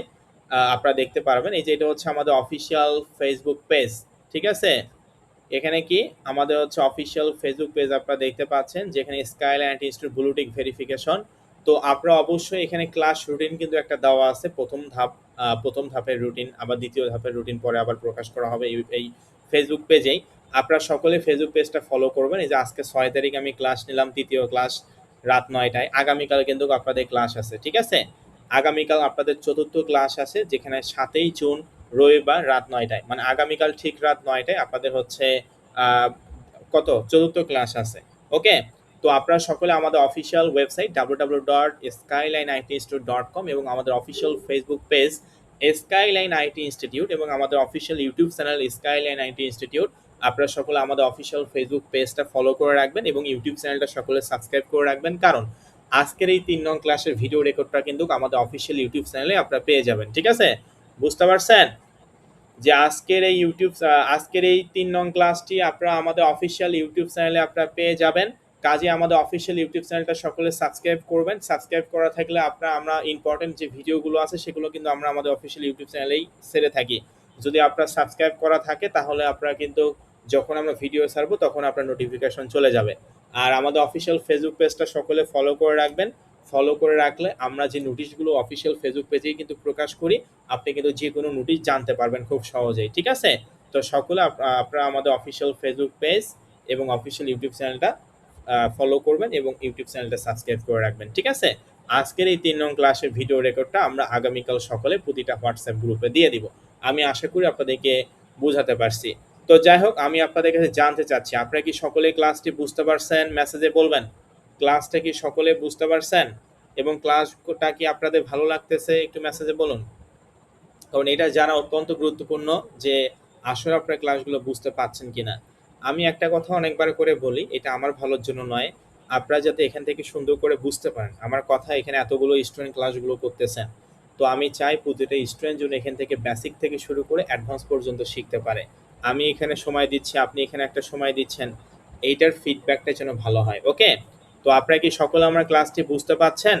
আপনারা দেখতে পারবেন। এই যে এটা হচ্ছে আমাদের অফিসিয়াল ফেসবুক পেজ। ঠিক আছে, এখানে কি আমাদের হচ্ছে অফিসিয়াল ফেসবুক পেজ আপনারা দেখতে পাচ্ছেন, যেখানে skyline IT institute blue tick verification তো আপনারা অবশ্যই এখানে ক্লাস রুটিন কিন্তু একটা দেওয়া আছে। প্রথম ধাপের রুটিন, আবার দ্বিতীয় ধাপের রুটিন পরে আবার প্রকাশ করা হবে এই ফেসবুক পেজেই। আপনারা সকলে ফেসবুক পেজটা ফলো করবেন। এই যে আজকে ৬ তারিখ আমি ক্লাস নিলাম, তৃতীয় ক্লাস রাত ৯টায়। আগামীকাল কিন্তু আপনাদের ক্লাস আছে, ঠিক আছে? আগামীকাল আপনাদের চতুর্থ ক্লাস আছে, যেখানে ৭ই জুন রবিবার রাত ৯টায়, মানে আগামীকাল ঠিক রাত ৯টায় আপনাদের হচ্ছে চতুর্থ ক্লাস আছে। ওকে, তো আপনারা সকলে আমাদের অফিসিয়াল ওয়েবসাইট www.skylineITinstitute.com এবং আমাদের official Facebook page skyline IT institute এবং আমাদের official YouTube channel skyline IT institute, আপনারা সকলে আমাদের অফিসিয়াল ফেসবুক পেজটা ফলো করে রাখবেন এবং ইউটিউব চ্যানেলটা সকলে সাবস্ক্রাইব করে রাখবেন। কারণ আজকের এই ৩ নং ক্লাসের ভিডিও রেকর্ডটা কিন্তু আমাদের অফিসিয়াল ইউটিউব চ্যানেলে আপনারা পেয়ে যাবেন, ঠিক আছে? বুঝতে পারছেন যে আজকের এই ৩ নং ক্লাসটি আপনারা আমাদের অফিসিয়াল ইউটিউব চ্যানেলে আপনারা পেয়ে যাবেন। কাজে আমাদের অফিসিয়াল ইউটিউব চ্যানেলটা সকলে সাবস্ক্রাইব করবেন। সাবস্ক্রাইব করা থাকলে আমরা ইম্পর্টেন্ট যে ভিডিওগুলো আছে সেগুলো কিন্তু আমরা আমাদের অফিসিয়াল ইউটিউব চ্যানেলেই ছেড়ে থাকি। যদি আপনার সাবস্ক্রাইব করা থাকে তাহলে আপনারা কিন্তু যখন আমরা ভিডিও ছাড়বো তখন আপনার নোটিফিকেশন চলে যাবে। আর আমাদের অফিসিয়াল ফেসবুক পেজটা সকলে ফলো করে রাখবেন। ফলো করে রাখলে আমরা যে নোটিশগুলো অফিসিয়াল ফেসবুক পেজেই কিন্তু প্রকাশ করি, আপনি কিন্তু যে কোনো নোটিশ জানতে পারবেন খুব সহজেই, ঠিক আছে? তো সকলে আপনারা আমাদের অফিসিয়াল ফেসবুক পেজ এবং অফিসিয়াল ইউটিউব চ্যানেলটা ফলো করবেন এবং ইউটিউব চ্যানেলটা সাবস্ক্রাইব করে রাখবেন, ঠিক আছে? আজকের এই ৩ নং ক্লাসের ভিডিও রেকর্ডটা আমরা আগামীকাল সকালে প্রতিটা হোয়াটসঅ্যাপ গ্রুপে দিয়ে দিব। আমি আশা করি আপনাদেরকে বোঝাতে পারছি। তো যাই হোক, আমি আপনাদের কাছে জানতে চাচ্ছি, আপনারা কি সকলে ক্লাসটি বুঝতে পারছেন? মেসেজে বলবেন ক্লাসটা কি সকলে বুঝতে পারছেন এবং ক্লাসটা কি আপনাদের ভালো লাগতেছে, একটু মেসেজে বলুন। কারণ এটা জানা অত্যন্ত গুরুত্বপূর্ণ যে আসলে আপনারা ক্লাসগুলো বুঝতে পারছেন কিনা। আমি একটা কথা অনেকবার করে বলি, এটা আমার ভালোর জন্য নয়, আপনারা যাতে এখান থেকে সুন্দর করে বুঝতে পারেন আমার কথা। এখানে এতগুলো স্টুডেন্ট ক্লাসগুলো করতেছেন, তো আমি চাই প্রতিটা স্টুডেন্ট যেন এখান থেকে বেসিক থেকে শুরু করে অ্যাডভান্স পর্যন্ত শিখতে পারে। আমি এখানে সময় দিচ্ছি, আপনি এখানে একটা সময় দিচ্ছেন, এইটার ফিডব্যাকটা যেন ভালো হয়। ওকে, তো আপনারা কি সকলে আমার ক্লাসটি বুঝতে পারছেন?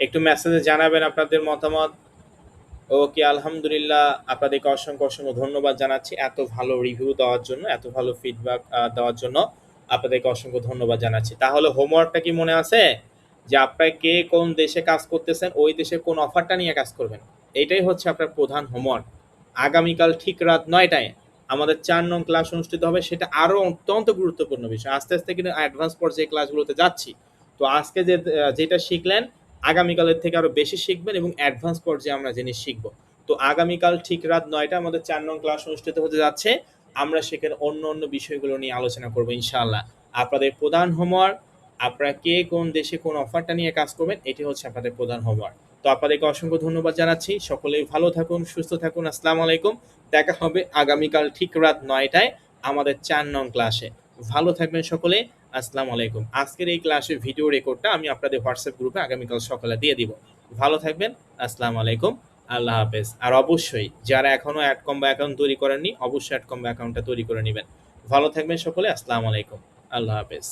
একটু মেসেজে জানাবেন আপনাদের মতামত। ওকে, আলহামদুলিল্লাহ, আপনাদেরকে অসংখ্য অসংখ্য ধন্যবাদ জানাচ্ছি এত ভালো রিভিউ দেওয়ার জন্য, এত ভালো ফিডব্যাক দেওয়ার জন্য আপনাদেরকে অসংখ্য ধন্যবাদ জানাচ্ছি। তাহলে হোমওয়ার্কটা কি মনে আছে যে আপনারা কে কোন দেশে কাজ করতেছেন, ওই দেশে কোন অফারটা নিয়ে কাজ করবেন? এটাই হচ্ছে আপনার প্রধান হোমওয়ার্ক। আগামীকাল ঠিক রাত ৯টায় আমাদের ৪ নং ক্লাস অনুষ্ঠিত হবে, সেটা আরও অত্যন্ত গুরুত্বপূর্ণ বিষয়। আস্তে আস্তে কিন্তু অ্যাডভান্স পর্যায়ে ক্লাসগুলোতে যাচ্ছি। তো আজকে যেটা শিখলেন আগামীকালের থেকে আরও বেশি শিখবেন এবং অ্যাডভান্স পর্যায়ে আমরা জিনিস শিখব। তো আগামীকাল ঠিক রাত ৯টা আমাদের ৪ নং ক্লাস অনুষ্ঠিত হতে যাচ্ছে। আমরা সেখানে অন্য অন্য বিষয়গুলো নিয়ে আলোচনা করবো ইনশাআল্লাহ। আপনাদের প্রধান হোমওয়ার্ক, আপনারা কে কোন দেশে কোন অফারটা নিয়ে কাজ করবেন, এটি হচ্ছে আপনাদের প্রধান হোমওয়ার্ক। তো আপনাদেরকে অসংখ্য ধন্যবাদ জানাচ্ছি। সকলেই ভালো থাকুন, সুস্থ থাকুন। আসসালামু আলাইকুম। দেখা হবে আগামীকাল ঠিক রাত ৯টায় আমাদের ৪ নং ক্লাসে। ভালো থাকবেন সকলে। আসসালামু আলাইকুম। আজকের এই ক্লাসের ভিডিও রেকর্ডটা আমি আপনাদের হোয়াটসঅ্যাপ গ্রুপে আগামীকাল সকালে দিয়ে দিব। ভালো থাকবেন। আসসালামু আলাইকুম। আল্লাহ হাফেজ। আর অবশ্যই যারা এখনো অ্যাড কম্বো অ্যাকাউন্ট তৈরি করেননি, অবশ্যই অ্যাড কম্বো অ্যাকাউন্টটা তৈরি করে নেবেন। ভালো থাকবেন সকলে। আসসালামু আলাইকুম। আল্লাহ হাফেজ।